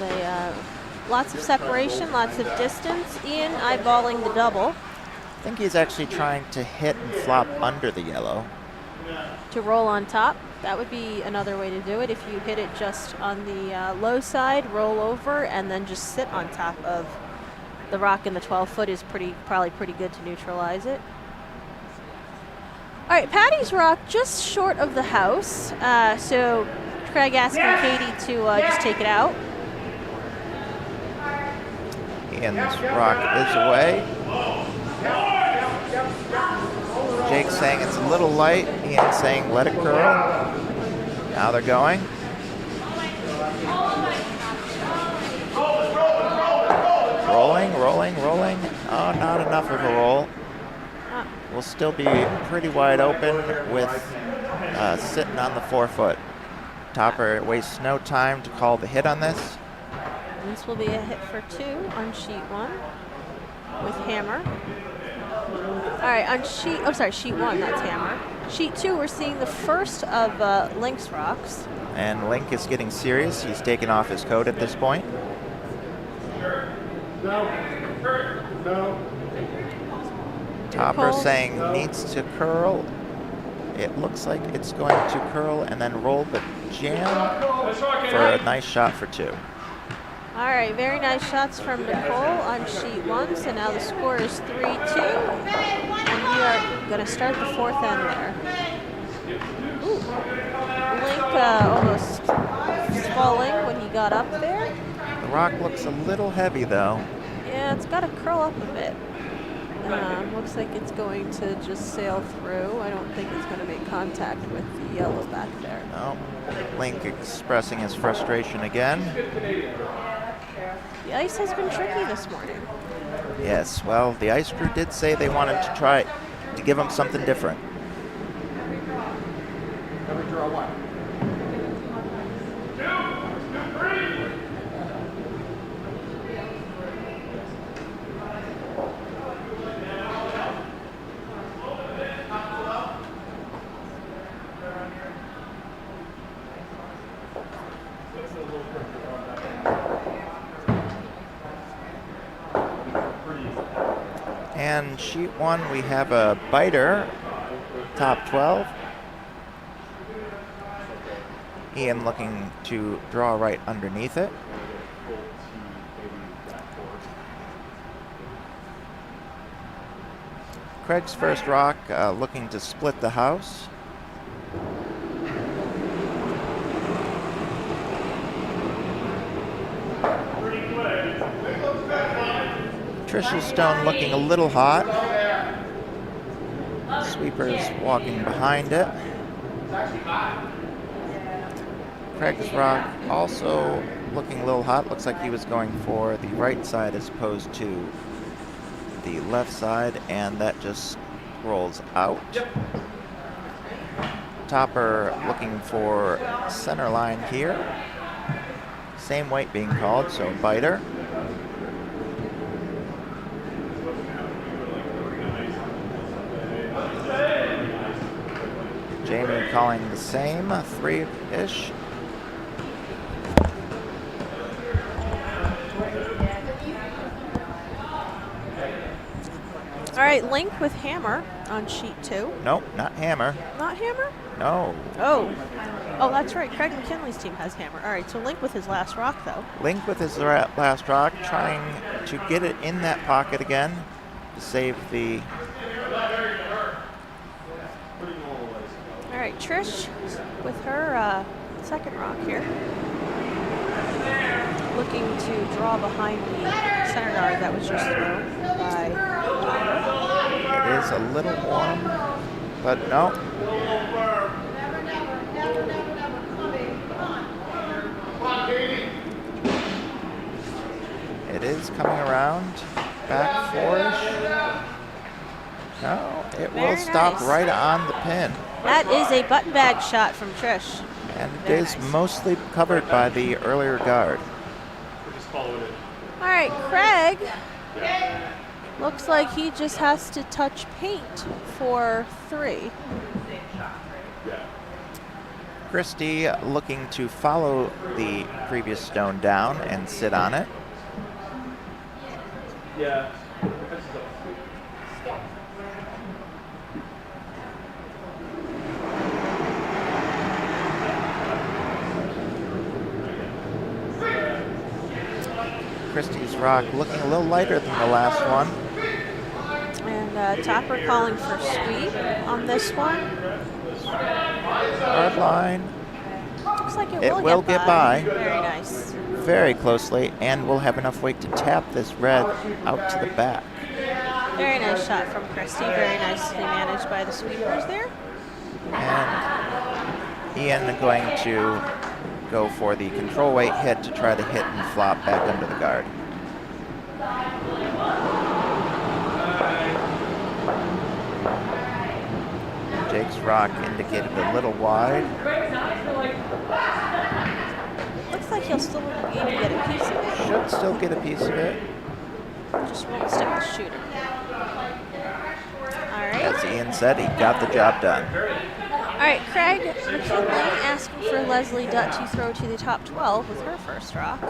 With lots of separation, lots of distance. Ian eyeballing the double I think he's actually trying to hit and flop under the yellow. to roll on top. That would be another way to do it. If you hit it just on the low side, roll over, and then just sit on top of the rock in the 12-foot is probably pretty good to neutralize it. All right, Patty's rock just short of the house. So Craig asking Katie to just take it out. Ian's rock is away. Jake saying it's a little light. Ian saying let it curl. Now they're going. Rolling, rolling, rolling. Oh, not enough of a roll. Will still be pretty wide open with sitting on the 4-foot. Topper wastes no time to call the hit on this. This will be a hit for 2 on sheet 1 with hammer. All right, on sheet 1, that's hammer. Sheet 2, we're seeing the first of Link's rocks. And Link is getting serious. He's taken off his coat at this point. No. Curl. Topper saying needs to curl. It looks like it's going to curl and then roll, but jam for a nice shot for 2. All right, very nice shots from Nicole on sheet 1. So now the score is 3-2. And we are going to start the 4th end there. Ooh. Link almost falling when he got up there. The rock looks a little heavy though. Yeah, it's got to curl up a bit. Looks like it's going to just sail through. I don't think it's going to make contact with the yellow back there. No. Link expressing his frustration again. The ice has been tricky this morning. Yes, well, the ice crew did say they wanted to try to give him something different. Let me draw one. 2, 3. And sheet 1, we have a biter, top 12. Ian looking to draw right underneath it. Craig's first rock looking to split the house. Trish's stone looking a little hot. Sweeper's walking behind it. Craig's rock also looking a little hot. Looks like he was going for the right side as opposed to the left side, and that just rolls out. Topper looking for center line here. Same weight being called, so biter. Jamie calling the same, 3-ish. All right, Link with hammer on sheet 2. Nope, not hammer. Not hammer? No. Oh, that's right. Craig McKinley's team has hammer. All right, so Link with his last rock, though. Link with his last rock, trying to get it in that pocket again to save the... All right, Trish with her second rock here. Looking to draw behind the center guard that was just thrown by Topper. It is a little warm, but no. It is coming around, back 4-ish. No, it will Very stop nice. right on the pin. That is a button bag shot from Trish. And it Very is nice. mostly covered by the earlier guard. Just follow it in. All right, Craig Looks like he just has to touch paint for 3. Christie looking to follow the previous stone down and sit on it. Yeah. Christie's rock looking a little lighter than the last one. And Topper calling for sweep on this one. Hard line. Looks like It will get by. Very nice. Very closely, and will have enough weight to tap this red out to the back. Very nice shot from Christie. Very nicely managed by the sweepers there. And Ian going to go for the control weight hit to try to hit and flop back under the guard. Jake's rock indicated a little wide. Looks like he'll still need to get a piece of it. Should still get a piece of it. Just won't stick with shooting. All right. As Ian said, he got the job done. All right, Craig McKinlay asking for Leslie Dutt to throw to the top 12 with her first rock.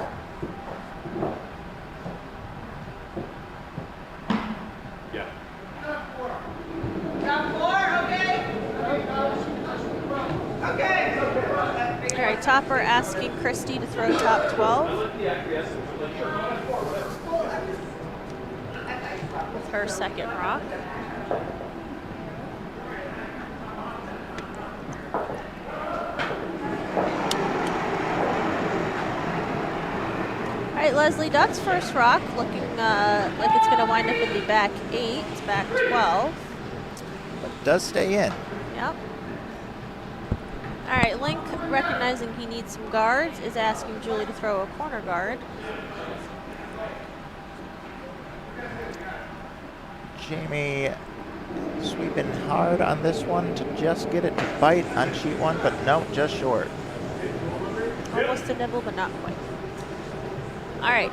Yeah. All right, Topper asking Christie to throw top 12 with her second rock. All right, Leslie Dutt's first rock looking like it's going to wind up in the back 8, it's back 12. But it does stay in. Yep. All right, Link, recognizing he needs some guards, is asking Julie to throw a corner guard. Jamie sweeping hard on this one to just get it to bite on sheet 1, but no, just short. Almost a nibble, but not quite. All right,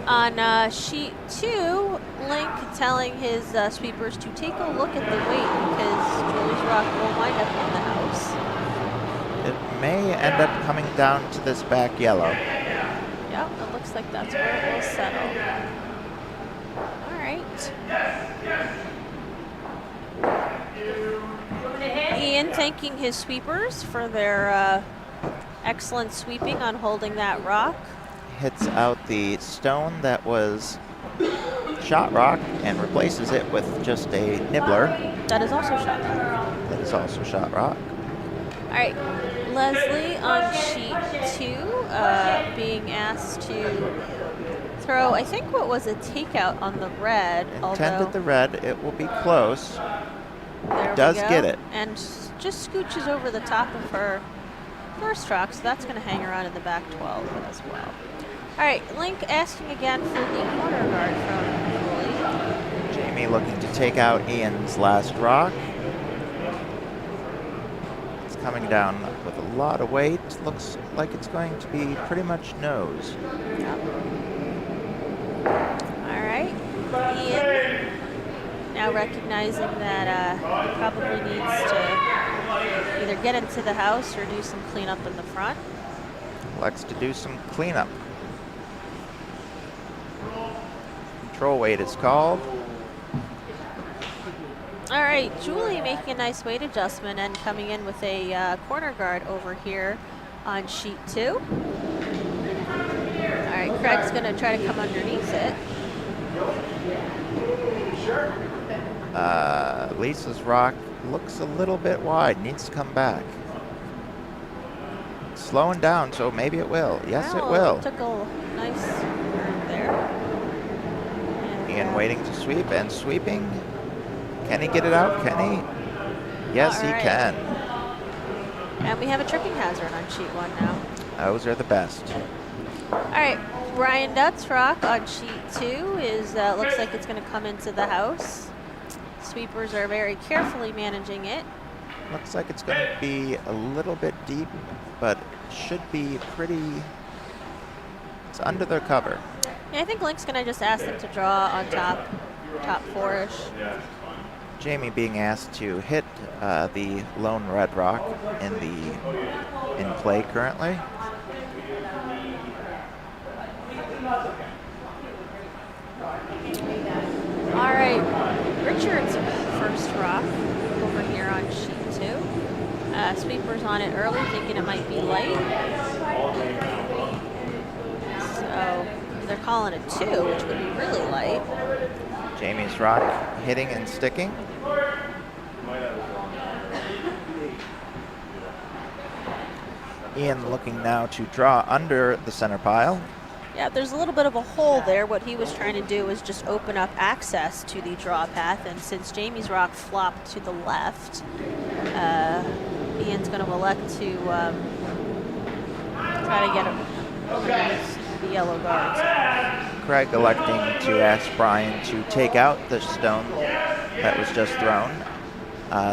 on sheet 2, Link telling his sweepers to take a look at the weight because Julie's rock will wind up in the house. It may end up coming down to this back yellow. Yep, it looks like that's where it will settle. All right. Ian thanking his sweepers for their excellent sweeping on holding that rock. Hits out the stone that was shot rock and replaces it with just a nibbler. That is also shot rock. That is also shot rock. All right, Leslie on sheet 2 being asked to throw, I think what was a takeout on the red. Intended the red, it will be close. There Does we go. get it. And just scooches over the top of her first rock, so that's going to hang around in the back 12 as well. All right, Link asking again for the corner guard from Julie. Jamie looking to take out Ian's last rock. It's coming down with a lot of weight. Looks like it's going to be pretty much nose. Yep. All right, Ian now recognizing that he probably needs to either get into the house or do some cleanup in the front. Likes to do some cleanup. Control weight is called. All right, Julie making a nice weight adjustment and coming in with a corner guard over here on sheet 2. All right, Craig's going to try to come underneath it. Lisa's rock looks a little bit wide, needs to come back. Slowing down, so maybe it will. Yes, it will. Took a nice curve there. And, Ian waiting to sweep and sweeping. Can he get it out? Can he? Yes, he can. And we have a tripping hazard on sheet 1 now. Those are the best. All right, Brian Dutt's rock on sheet 2 is looks like it's going to come into the house. Sweepers are very carefully managing it. Looks like it's going to be a little bit deep, but should be pretty. It's under their cover. Yeah, I think Link's going to just ask them to draw on top top 4-ish. Jamie being asked to hit the lone red rock in play currently. All right, Richard's first rock over here on sheet 2. Sweeper's on it early, thinking it might be light. So they're calling it 2, which would be really light. Jamie's rock hitting and sticking. Ian looking now to draw under the center pile. Yeah, there's a little bit of a hole there. What he was trying to do was just open up access to the draw path, and since Jamie's rock flopped to the left, Ian's going to elect to try to get him the yellow guards. Craig electing to ask Brian to take out the stone that was just thrown.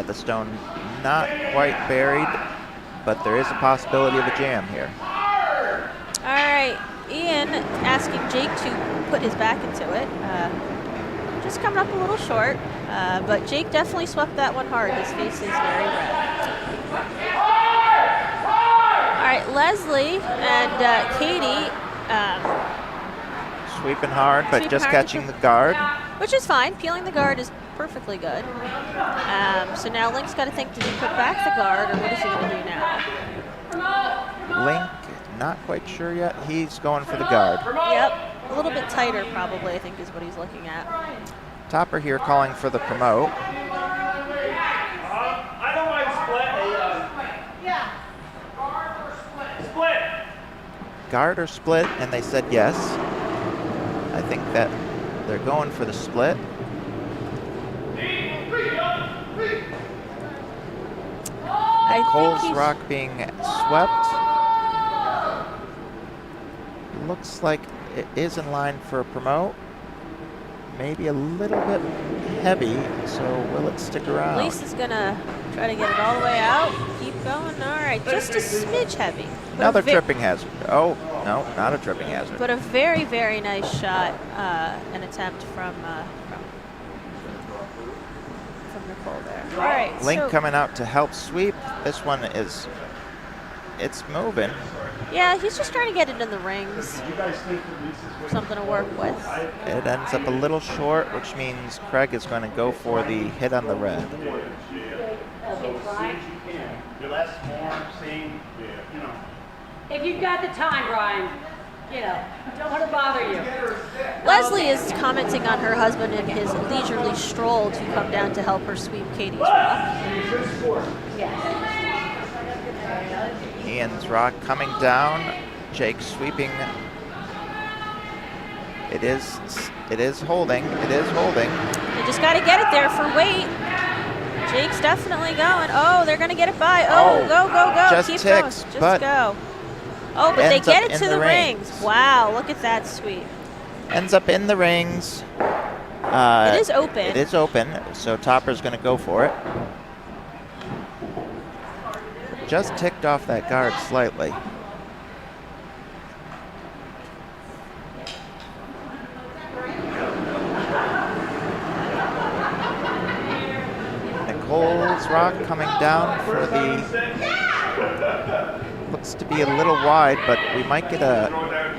The stone not quite buried, but there is a possibility of a jam here. All right, Ian asking Jake to put his back into it. Just coming up a little short, but Jake definitely swept that one hard. His face is very red. All right, Leslie and Katie. Sweeping hard, but Sweeping just hard. catching the guard. Which is fine. Peeling the guard is perfectly good. So now Link's got to think, does he put back the guard, or what is he going to do now? Link, not quite sure yet. He's going for the guard. Yep, a little bit tighter probably, I think is what he's looking at. Topper here calling for the promote. I don't mind split. Guard or split, and they said yes. I think that they're going for the split. Cole's rock being swept. Looks like it is in line for a promote. Maybe a little bit heavy, so will it stick around? Lisa's gonna try to get it all the way out. Keep going. All right, just a smidge heavy. Another tripping hazard. Oh, no, not a tripping hazard. But a very, very nice shot, an attempt from Nicole there. All right, Link so, coming out to help sweep. This one it's moving. yeah, he's just trying to get it in the rings. Something to work with. It ends up a little short, which means Craig is going to go for the hit on the red. Less, more, same, you know. If you've got the time, Brian, you know, don't want to bother you. Leslie is commenting on her husband and his leisurely stroll to come down to help her sweep Katie's rock. Ian's rock coming down. Jake sweeping. It is holding. It is holding. You just got to get it there for weight. Jake's definitely going. Oh, they're going to get it by. Oh, go, go, go. Just Keep ticks, going. Just but go. Oh, but they ends up get it in to the the rings. rings. Wow, look at that sweep. Ends up in the rings. It is open. It is open, so Topper's going to go for it. Just ticked off that guard slightly. Nicole's rock coming down for the, looks to be a little wide, but we might get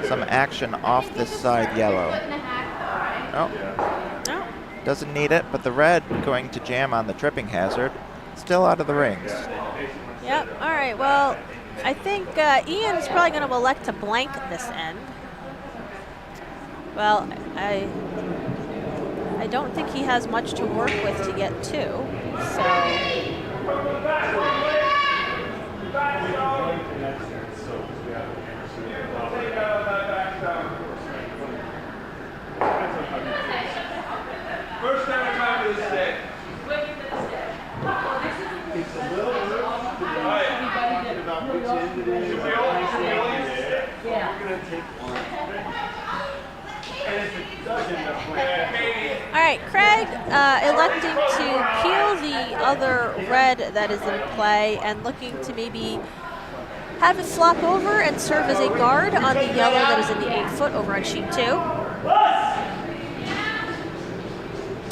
some action off this side yellow. Oh, No. doesn't need it, but the red going to jam on the tripping hazard. Still out of the rings. Yep. All right. Well, I think Ian's probably going to elect to blank this end. Well, I don't think he has much to work with to get to. So. First time I come to the stick. It's a little early to be talking about which end it is. Yeah. We're gonna take one. And if it does end up playing, All right, Craig electing to peel the other red that is in play and looking to maybe have it flop over and serve as a guard on the yellow that is in the 8-foot over on sheet 2.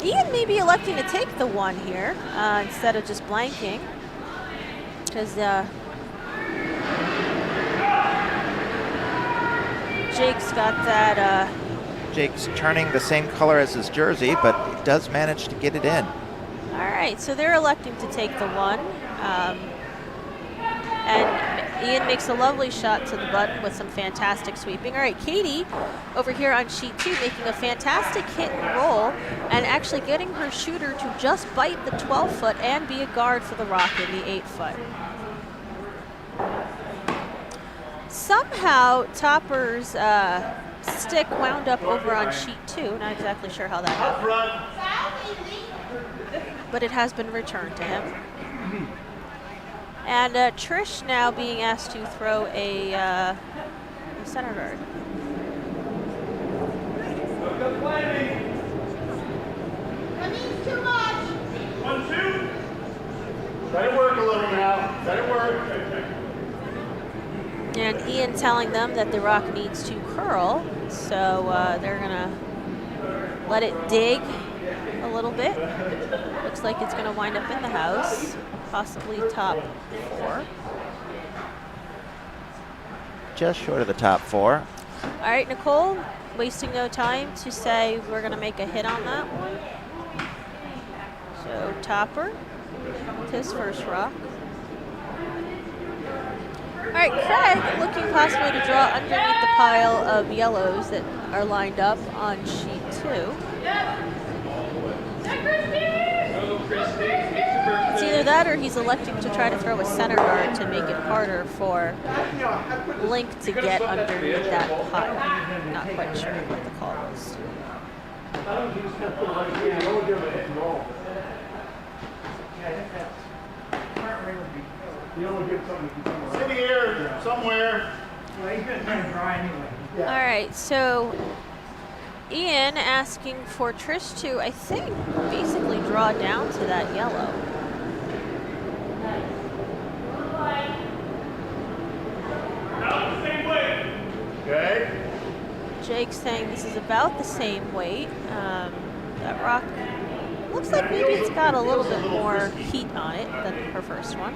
Ian may be electing to take the 1 here instead of just blanking. Because Jake's got that. Jake's turning the same color as his jersey, but he does manage to get it in. All right, so they're electing to take the 1. And Ian makes a lovely shot to the button with some fantastic sweeping. All right, Katie over here on sheet 2 making a fantastic hit and roll and actually getting her shooter to just bite the 12-foot and be a guard for the rock in the 8-foot. Somehow Topper's stick wound up over on sheet 2. Not exactly sure how that happened. But it has been returned to him. And Trish now being asked to throw a center guard. Too much. 1, 2. Let it work a little now. Let it work. And Ian telling them that the rock needs to curl, so they're gonna let it dig a little bit. Looks like it's gonna wind up in the house, possibly top 4. Just short of the top 4. All right, Nicole, wasting no time to say we're gonna make a hit on that one. So Topper with his first rock. All right, Craig looking possibly to draw underneath the pile of yellows that are lined up on sheet 2. It's either that or he's electing to try to throw a center guard to make it harder for Link to get underneath that pile. Not quite sure what the call was. Sit here somewhere. All right, so Ian asking for Trish to, I think, basically draw down to that yellow. Now the same way. Okay. Jake saying this is about the same weight. That rock looks like maybe it's got a little bit more heat on it than her first one.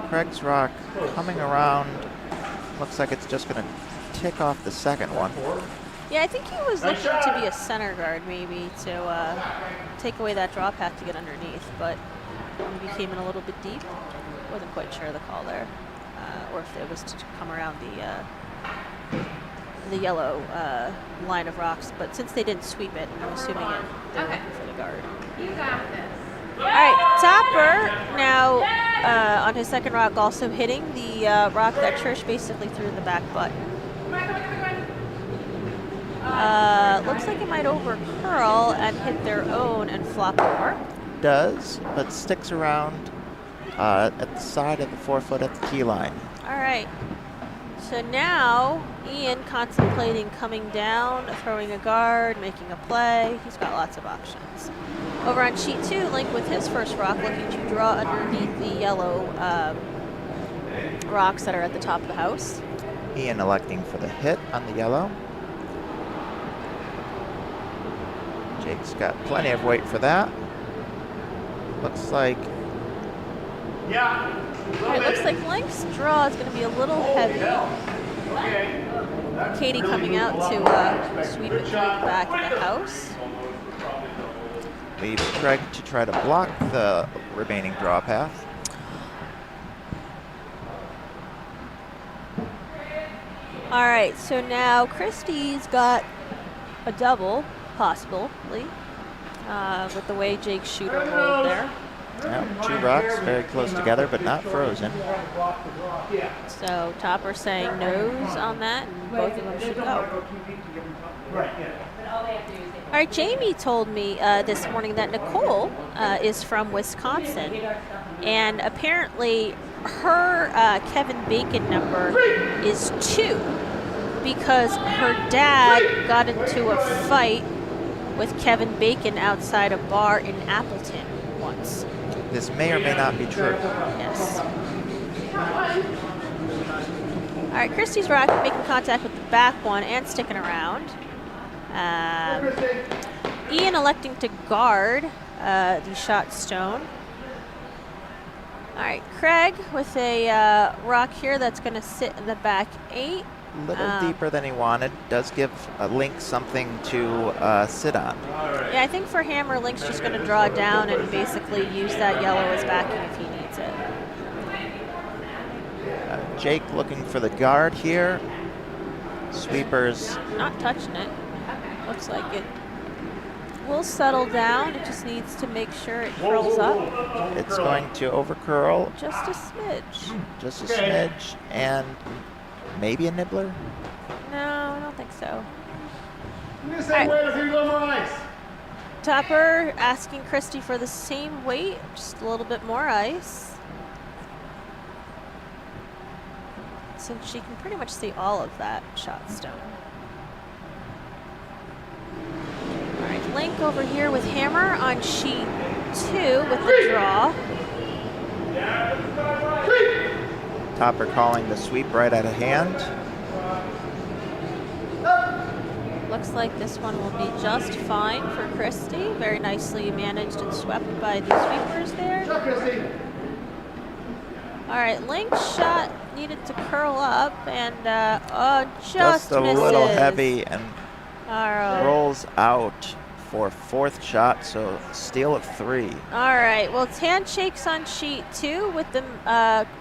Craig's rock coming around. Looks like it's just going to tick off the second one. Yeah, I think he was looking to be a center guard maybe to take away that draw path to get underneath, but maybe came in a little bit deep. Wasn't quite sure of the call there, or if it was to come around the yellow line of rocks. But since they didn't sweep it, I'm assuming they're looking for the guard. You got this. All right, Topper now on his second rock also hitting the rock that Trish basically threw in the back butt. Looks like it might over curl and hit their own and flop over. Does, but sticks around at the side of the 4-foot at the key line. All right. So now Ian contemplating coming down, throwing a guard, making a play. He's got lots of options. Over on sheet 2, Link with his first rock looking to draw underneath the yellow rocks that are at the top of the house. Ian electing for the hit on the yellow. Jake's got plenty of weight for that. Looks like... Yeah. All right, looks like Link's draw is going to be a little heavy. Katie coming out to sweep it through the back of the house. Leaves Craig to try to block the remaining draw path. All right, so now Christie's got a double, possibly, with the way Jake's shooter rolled there. Yeah, 2 rocks very close together, but not frozen. So Topper saying no's on that, and both of them should go. All right, Jamie told me this morning that Nicole is from Wisconsin, and apparently her Kevin Bacon number is 2 because her dad got into a fight with Kevin Bacon outside a bar in Appleton once. This may or may not be true. Yes. All right, Christie's rock making contact with the back one and sticking around. Ian electing to guard the shot stone. All right, Craig with a rock here that's going to sit in the back 8. A little deeper than he wanted. Does give Link something to sit on. Yeah, I think for Hammer, Link's just going to draw down and basically use that yellow as backing if he needs it. Jake looking for the guard here. Sweepers. Not touching it. Looks like it will settle down. It just needs to make sure it curls up. It's going to overcurl. Just a smidge. Just a smidge. And maybe a nibbler. No, I don't think so. Right. Topper asking Christy for the same weight, just a little bit more ice. Since she can pretty much see all of that shot stone. All right, Link over here with Hammer on sheet 2 with the draw. Topper calling the sweep right out of hand. Looks like this one will be just fine for Christy. Very nicely managed and swept by the sweepers there. All right, Link's shot needed to curl up and just a misses. little heavy and All right. rolls out for 4th shot, so steal of 3. All right, well, it's handshakes on sheet 2 with the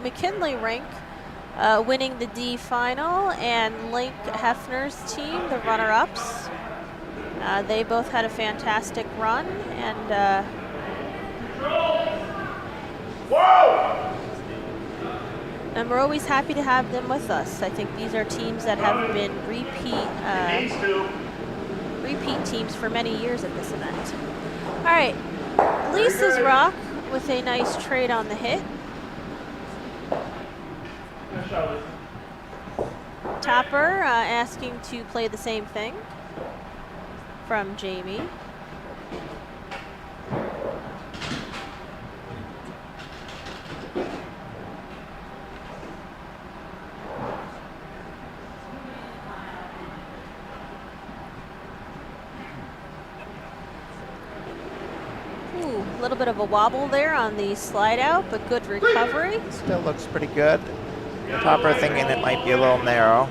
MacKinlay rink winning the D final, and Link Heffner's team, the runner-ups. They both had a fantastic run, and and we're always happy to have them with us. I think these are teams that have been repeat teams for many years at this event. All right, Lisa's rock with a nice trade on the hit. Topper asking to play the same thing from Jamie. A little bit of a wobble there on the slide out, but good recovery. Still looks pretty good. Topper thinking it might be a little narrow.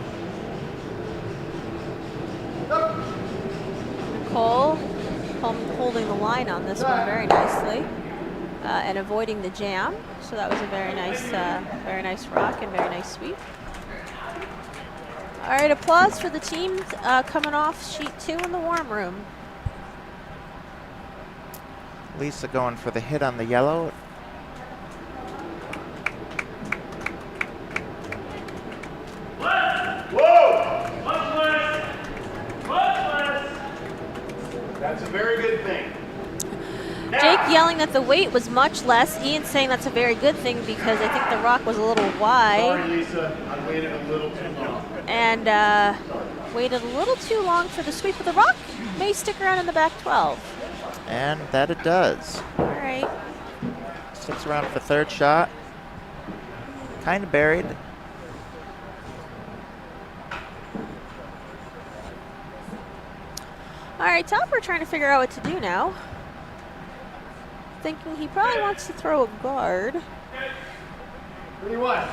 Nicole holding the line on this one very nicely and avoiding the jam. So that was a very nice rock and very nice sweep. All right, applause for the team coming off sheet 2 in the warm room. Lisa going for the hit on the yellow. That's a very good thing. Jake yelling that the weight was much less. Ian saying that's a very good thing because I think the rock was a little wide. Sorry, Lisa. I waited a little too long. And waited a little too long for the sweep, but the rock may stick around in the back 12. And that it does. All right. Sticks around for 3rd shot. Kind of buried. All right, Topper trying to figure out what to do now. Thinking he probably wants to throw a guard. What do you want?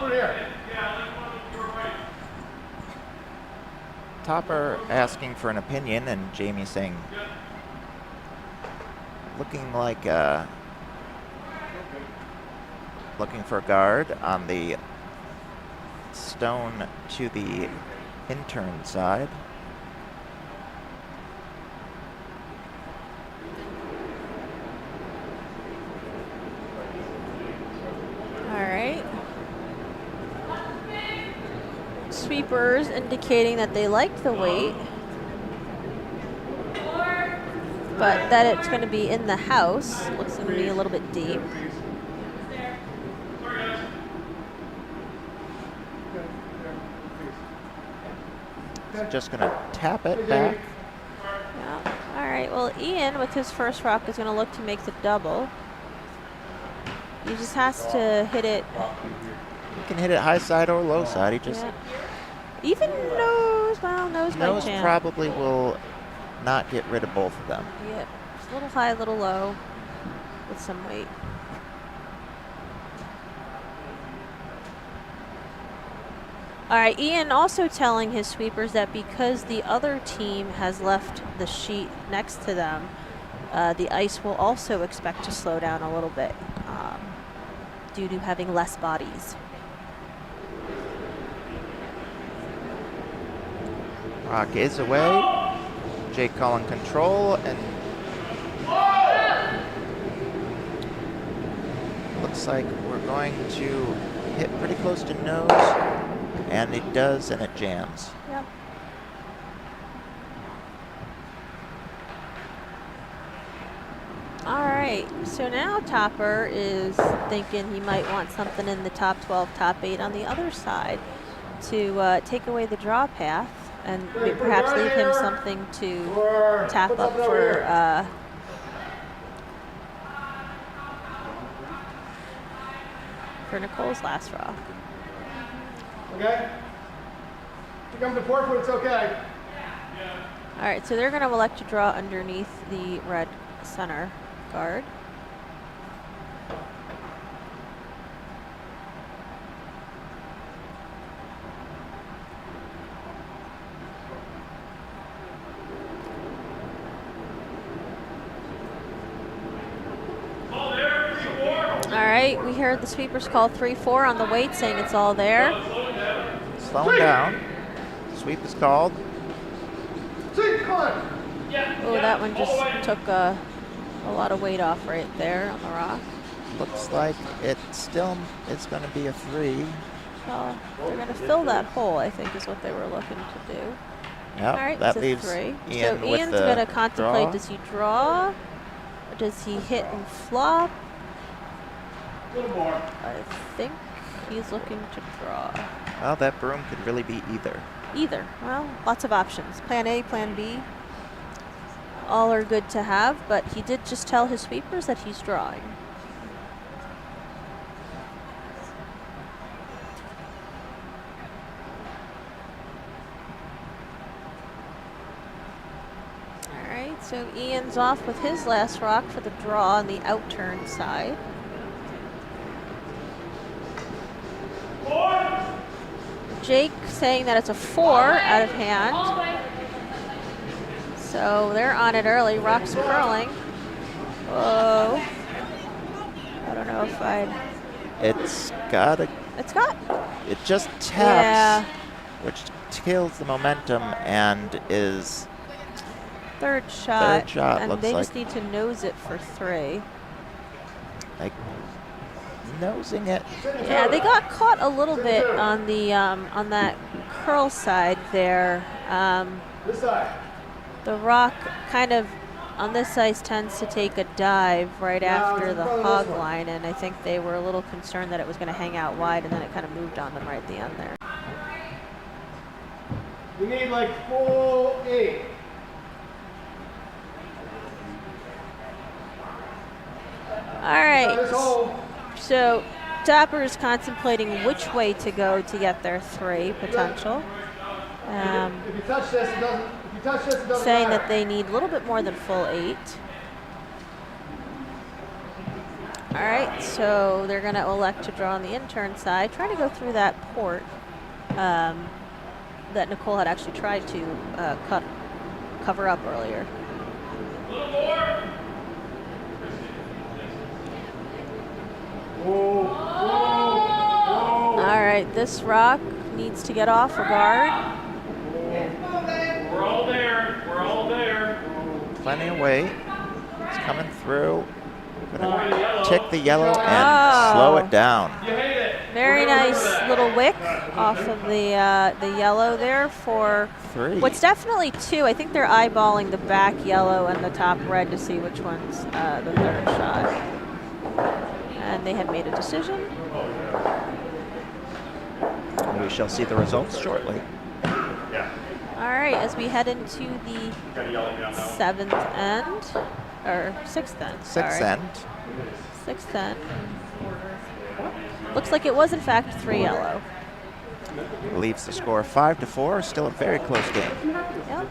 Over here. Topper asking for an opinion, and Jamie saying, looking like looking for a guard on the stone to the intern side. All right. Sweepers indicating that they like the weight, but that it's going to be in the house. Looks to be a little bit deep. Just going to tap it back. Yeah. All right. Well, Ian with his first rock is going to look to make the double. He just has to hit it. You can hit it high side or low side. He just Yeah. Even though nose? Well, nose might Nose jam. probably will not get rid of both of them. Yep. It's a little high, a little low with some weight. All right, Ian also telling his sweepers that because the other team has left the sheet next to them, the ice will also expect to slow down a little bit due to having less bodies. Rock is away. Jake calling control, and looks like we're going to hit pretty close to nose, and it does, and it jams. Yep. All right, so now Topper is thinking he might want something in the top 12, top 8 on the other side to take away the draw path and perhaps leave him something to tap up for Nicole's last rock. Okay? If you come to 4 foot, it's okay. All right, so they're going to elect to draw underneath the red center guard. All right, we heard the sweepers call 3-4 on the weight, saying it's all there. Slowing down. Sweep is called. Oh, that one just took a lot of weight off right there on the rock. Looks like it still is going to be a 3. Well, they're going to fill that hole, I think, is what they were looking to do. Yep, All right, that it's a leaves 3. Ian So with Ian's the going to contemplate, draw. does he draw? Or does he hit and flop? A little more. I think he's looking to draw. Well, that broom could really be either. Either. Well, lots of options. Plan A, plan B. All are good to have, but he did just tell his sweepers that he's drawing. All right, so Ian's off with his last rock for the draw on the outturn side. Jake saying that it's a 4 out of hand. So they're on it early. Rock's curling. Whoa. I don't know if I'd. It's got a. It's got. It just taps, Yeah. which kills the momentum and is. Third shot. Third shot, and looks they like. just need to nose it for 3. Like nosing it. Yeah, they got caught a little bit on the on that curl side there. This side. The rock kind of on this ice tends to take a dive right after the hog line, and I think they were a little concerned that it was going to hang out wide, and then it kind of moved on them right at the end there. We need like full 8. All right. This hole. So Topper is contemplating which way to go to get their 3 potential. If you touch this, it doesn't. If you touch this, it doesn't Saying matter. that they need a little bit more than full 8. All right, so they're going to elect to draw on the intern side, trying to go through that port that Nicole had actually tried to cover up earlier. Whoa, whoa, whoa. All right, this rock needs to get off a guard. We're all there. We're all there. Plenty of weight. It's coming through. Gonna tick the yellow and slow it down. You hate it. Very nice little wick off of the yellow there for 3. what's definitely 2. I think they're eyeballing the back yellow and the top red to see which one's the third shot. And they had made a decision. We shall see the results shortly. All right, as we head into the 7th end, or 6th end. Sixth sorry. end. 6th end. Looks like it was in fact 3 yellow. Leaves the score 5-4. Still a very close game. Yep.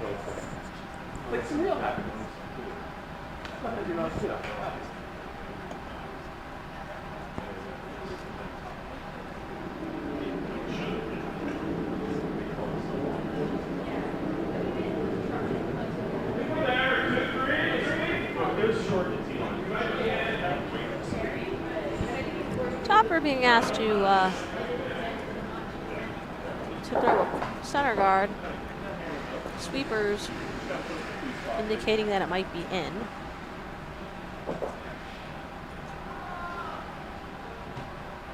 Topper being asked to throw a center guard. Sweepers indicating that it might be in.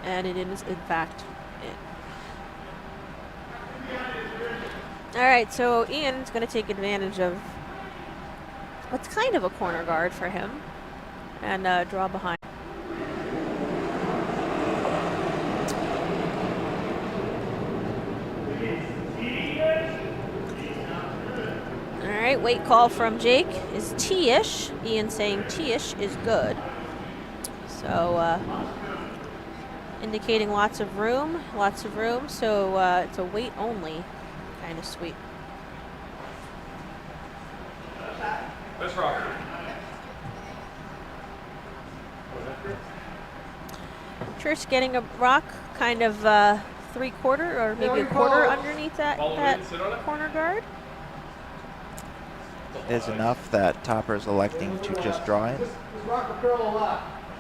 And it is, in fact, in. All right, so Ian's going to take advantage of what's kind of a corner guard for him and draw behind. All right, weight call from Jake is T-ish. Ian saying T-ish is good. So indicating lots of room. So it's a weight only kind of sweep. Let's rock. Trish getting a rock kind of 3/4 or maybe a quarter underneath that corner guard. Is enough that Topper's electing to just draw in.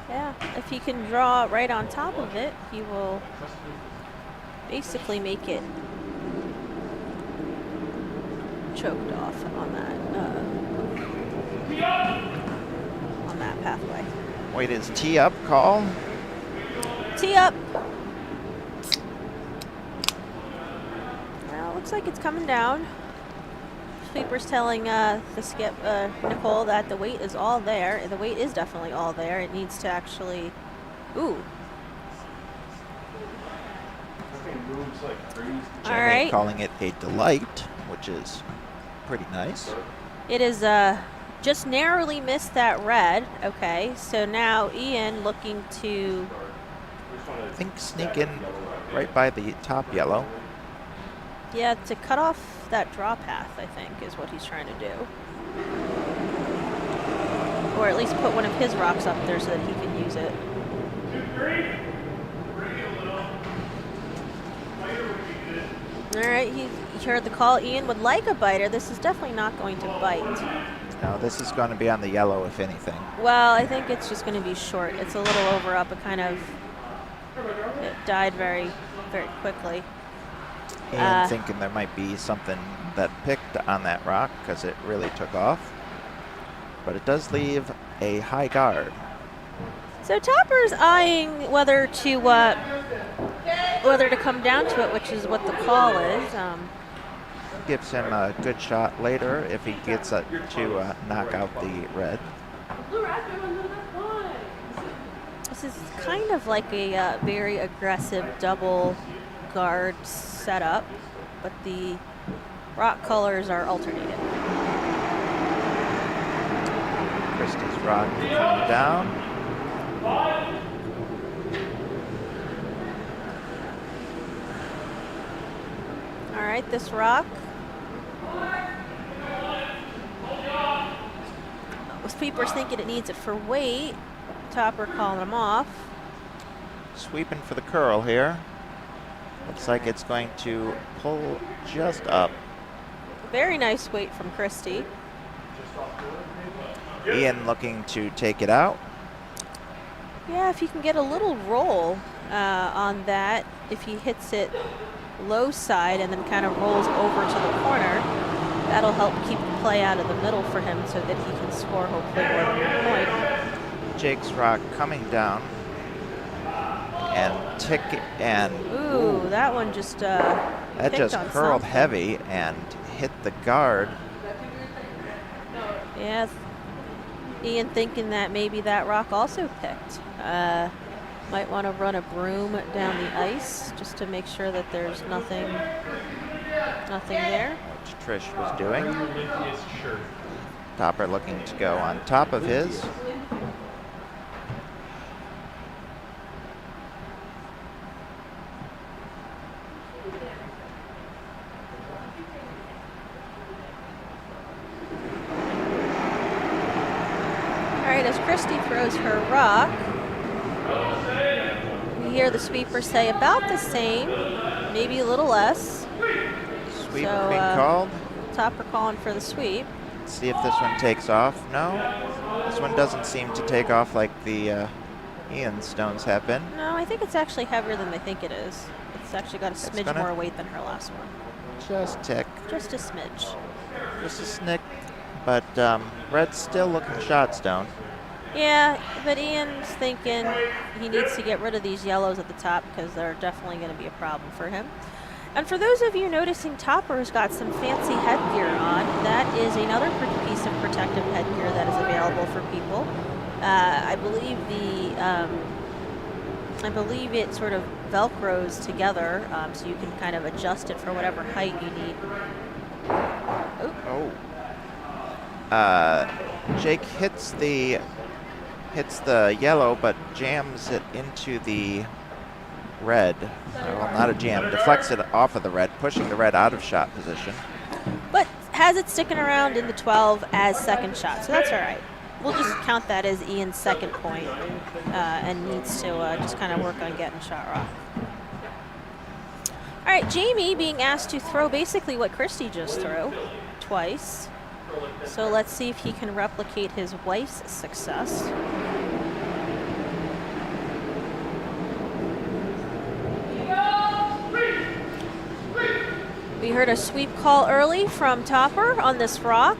Yeah, if he can draw right on top of it, he will basically make it choked off on that pathway. Wait, is tee up call? Tee up. Well, looks like it's coming down. Sweeper's telling the skip, Nicole, that the weight is all there. The weight is definitely all there. It needs to actually, ooh. All right. Calling it a delight, which is pretty nice. It is just narrowly missed that red. Okay, so now Ian looking to, I think, sneak in right by the top yellow. yeah, to cut off that draw path, I think, is what he's trying to do. Or at least put one of his rocks up there so that he can use it. All right, he heard the call. Ian would like a biter. This is definitely not going to bite. No, this is going to be on the yellow, if anything. Well, I think it's just going to be short. It's a little over up. It died very, very quickly. And thinking there might be something that picked on that rock because it really took off. But it does leave a high guard. So Topper's eyeing whether to come down to it, which is what the call is. Gives him a good shot later if he gets it to knock out the red. This is kind of like a very aggressive double guard setup, but the rock colors are alternated. Christie's rock coming down. All right, this rock. Sweeper's thinking it needs it for weight. Topper calling him off. Sweeping for the curl here. Looks like it's going to pull just up. Very nice weight from Christie. Ian looking to take it out. Yeah, if he can get a little roll on that, if he hits it low side and then kind of rolls over to the corner, that'll help keep the play out of the middle for him so that he can score hopefully more than 1 point. Jake's rock coming down and tick and ooh, that one just that just curled heavy and hit the guard. Yeah, Ian thinking that maybe that rock also picked. Might want to run a broom down the ice just to make sure that there's nothing there. Which Trish was doing. Topper looking to go on top of his. as Christy throws her rock. We hear the sweeper say about the same, maybe a little less. Sweep So, being called. Topper calling for the sweep. Let's see if this one takes off. No, this one doesn't seem to take off like the Ian stones have been. No, I think it's actually heavier than they think it is. It's actually got a smidge more weight than her last one. Just tick. Just a smidge. Just a snick. But red's still looking shot stone. Yeah, but Ian's thinking he needs to get rid of these yellows at the top because they're definitely going to be a problem for him. And for those of you noticing, Topper's got some fancy headgear on. That is another piece of protective headgear that is available for people. I believe it sort of velcros together, so you can kind of adjust it for whatever height you need. Jake hits the yellow, but jams it into the red. Well, not a jam, deflects it off of the red, pushing the red out of shot position. But has it sticking around in the 12 as second shot, so that's all right. We'll just count that as Ian's second point, and needs to just kind of work on getting shot rock. All right, Jamie being asked to throw basically what Christy just threw, twice. So let's see if he can replicate his wife's success. We heard a sweep call early from Topper on this rock.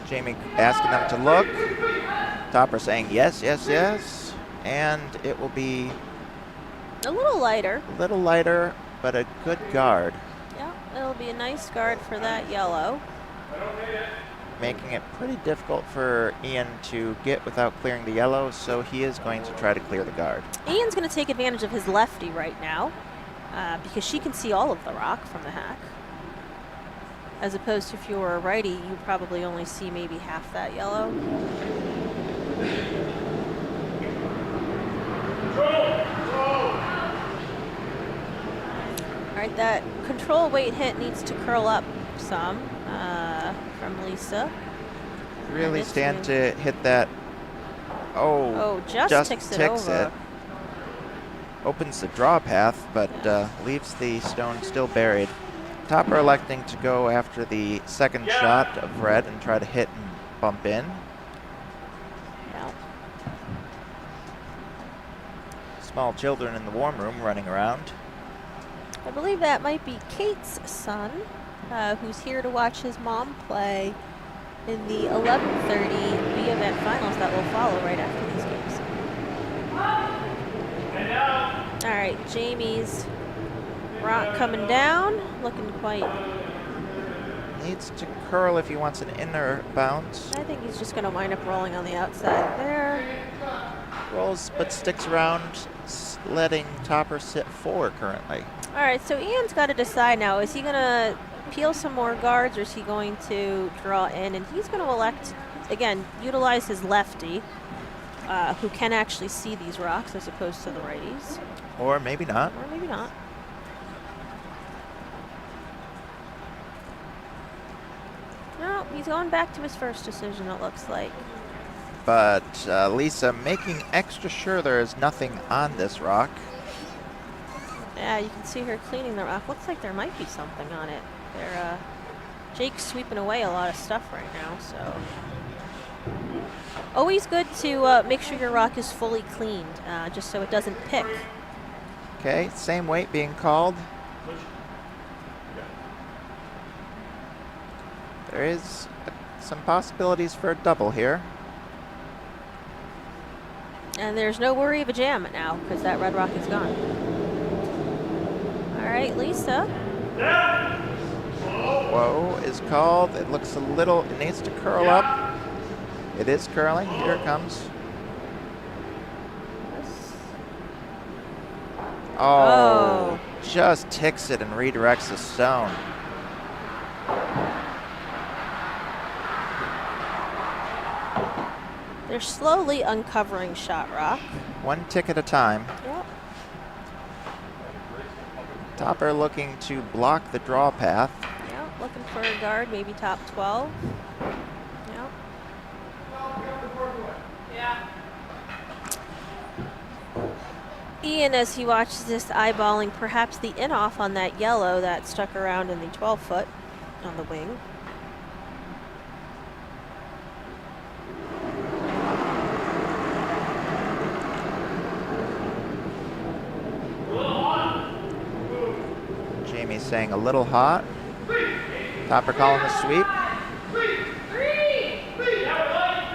Jamie asking them to look. Topper saying yes, yes, yes. And it will be a little lighter. A little lighter, but a good guard. Yeah, it'll be a nice guard for that yellow. Making it pretty difficult for Ian to get without clearing the yellow, so he is going to try to clear the guard. Ian's going to take advantage of his lefty right now, because she can see all of the rock from the hack. As opposed to if you were a righty, you probably only see maybe half that yellow. All right, that control weight hit needs to curl up some from Lisa. Really stand to hit that. Oh, just ticks it over. Opens the draw path, but leaves the stone still buried. Topper electing to go after the second shot of red and try to hit and bump in. Yeah. Small children in the warm room running around. I believe that might be Kate's son, who's here to watch his mom play in the 11:30 B event finals that will follow right after these games. All right, Jamie's rock coming down, looking quite. Needs to curl if he wants an inner bounce. I think he's just going to wind up rolling on the outside there. Rolls, but sticks around, letting Topper sit 4 currently. All right, so Ian's got to decide now. Is he going to peel some more guards, or is he going to draw in? And he's going to elect, again, utilize his lefty, who can actually see these rocks as opposed to the righties. Or maybe not. Or maybe not. No, he's going back to his first decision, it looks like. But Lisa making extra sure there is nothing on this rock. Yeah, you can see her cleaning the rock. Looks like there might be something on it. Jake's sweeping away a lot of stuff right now, so. Always good to make sure your rock is fully cleaned, just so it doesn't pick. Okay, same weight being called. There is some possibilities for a double here. And there's no worry of a jam now, because that red rock is gone. All right, Lisa. Whoa is called. It looks a little, it needs to curl up. It is curling. Here it comes. Oh, just ticks it and redirects the stone. They're slowly uncovering shot rock. One tick at a time. Yep. Topper looking to block the draw path. Yep, looking for a guard, maybe top 12. Yep. Ian, as he watches this, eyeballing perhaps the in-off on that yellow that stuck around in the 12-foot on the wing. Jamie's saying a little hot. Topper calling the sweep.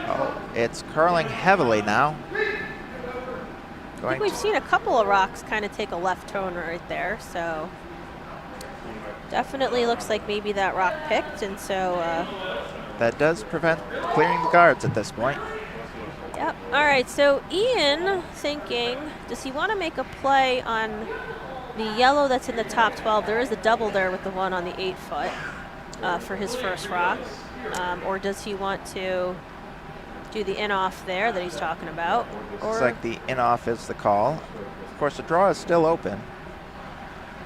Oh, it's curling heavily now. I think we've seen a couple of rocks kind of take a left tone right there, so definitely looks like maybe that rock picked, and so that does prevent clearing the guards at this point. yep. All right, so Ian thinking, does he want to make a play on the yellow that's in the top 12? There is a double there with the one on the 8-foot for his first rock, or does he want to do the in-off there that he's talking about? Looks like the in-off is the call. Of course, the draw is still open.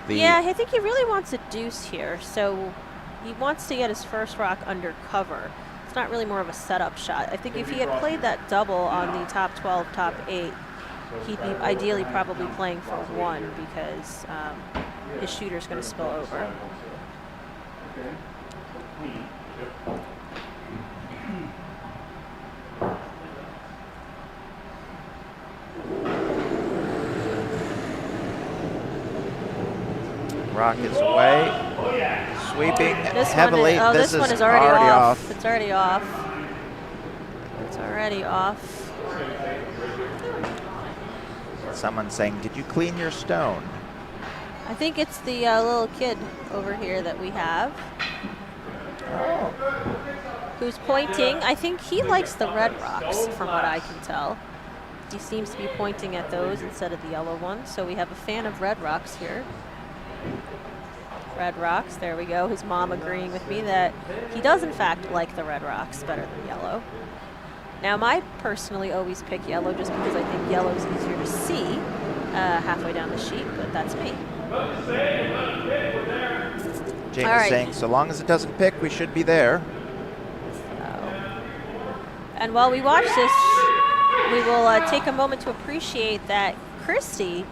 Yeah, I think he really wants a deuce here, so he wants to get his first rock under cover. It's not really more of a setup shot. I think if he had played that double on the top 12, top 8, he'd be ideally probably playing for 1 because his shooter's going to spill over. Rock is away. Sweeping This heavily. One is, this one is already off. It's already off. It's already off. Someone saying, did you clean your stone? I think it's the little kid over here that we have. Oh. Who's pointing. I think he likes the red rocks from what I can tell. He seems to be pointing at those instead of the yellow ones. So we have a fan of red rocks here. Red rocks, there we go. His mom agreeing with me that he does in fact like the red rocks better than yellow. Now I personally always pick yellow just because I think yellow is easier to see halfway down the sheet, but that's me. Jamie's saying, so long as it doesn't pick, we should be there. And while we watch this, we will take a moment to appreciate that Christy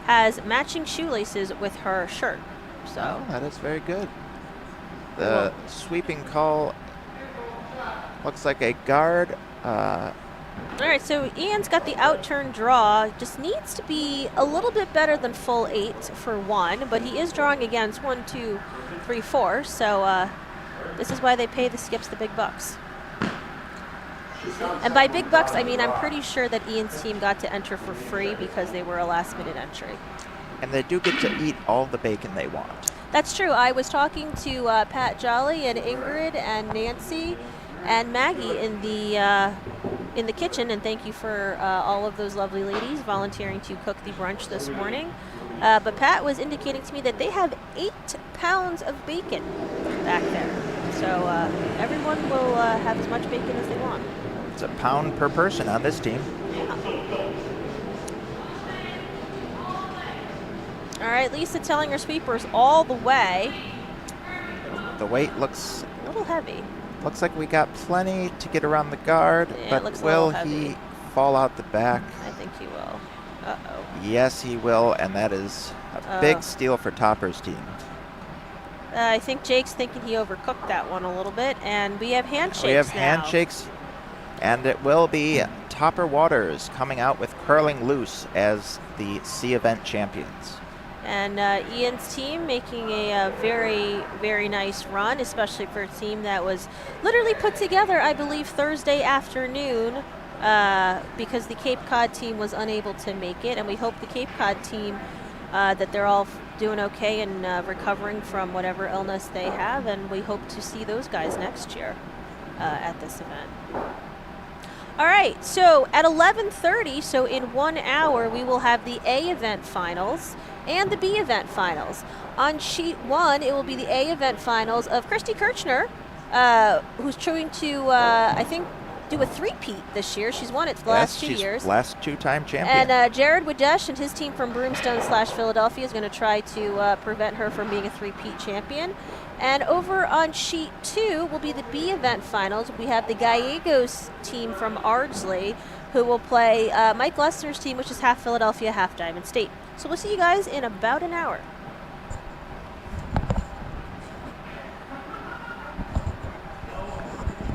has matching shoelaces with her shirt. So that is very good. The sweeping call looks like a guard. All right, so Ian's got the outturn draw. Just needs to be a little bit better than full 8 for 1, but he is drawing against 1, 2, 3, 4. So this is why they pay the skips the big bucks. And by big bucks, I mean I'm pretty sure that Ian's team got to enter for free because they were a last-minute entry. And they do get to eat all the bacon they want. That's true. I was talking to Pat Jolly and Ingrid and Nancy and Maggie in the kitchen, and thank you for all of those lovely ladies volunteering to cook the brunch this morning. But Pat was indicating to me that they have 8 pounds of bacon back there. So everyone will have as much bacon as they want. It's a pound per person on this team. All right, Lisa telling her sweepers all the way. The weight looks a little heavy. Looks like we got plenty to get around the guard, yeah, but will he fall out the back? I think he will. Uh-oh. Yes, he will, and that is a big steal for Topper's team. I think Jake's thinking he overcooked that one a little bit, and we have handshakes now. We have handshakes, and it will be Topper Waters coming out with curling loose as the C event champions. And Ian's team making a very, very nice run, especially for a team that was literally put together, I believe, Thursday afternoon because the Cape Cod team was unable to make it. And we hope the Cape Cod team, that they're all doing okay and recovering from whatever illness they have. And we hope to see those guys next year at this event. All right, so at 11:30, so in 1 hour, we will have the A event finals and the B event finals. On sheet 1, it will be the A event finals of Christy Kirchner, who's trying to, I think, do a three-peat this year. She's won it the last 2 she's years. last two-time champion. And Jared Wadesh and his team from Broomstones / Philadelphia is going to try to prevent her from being a three-peat champion. And over on sheet 2 will be the B event finals. We have the Gallegos team from Ardsley, who will play Mike Lessner's team, which is half Philadelphia, half Diamond State. So we'll see you guys in about an hour.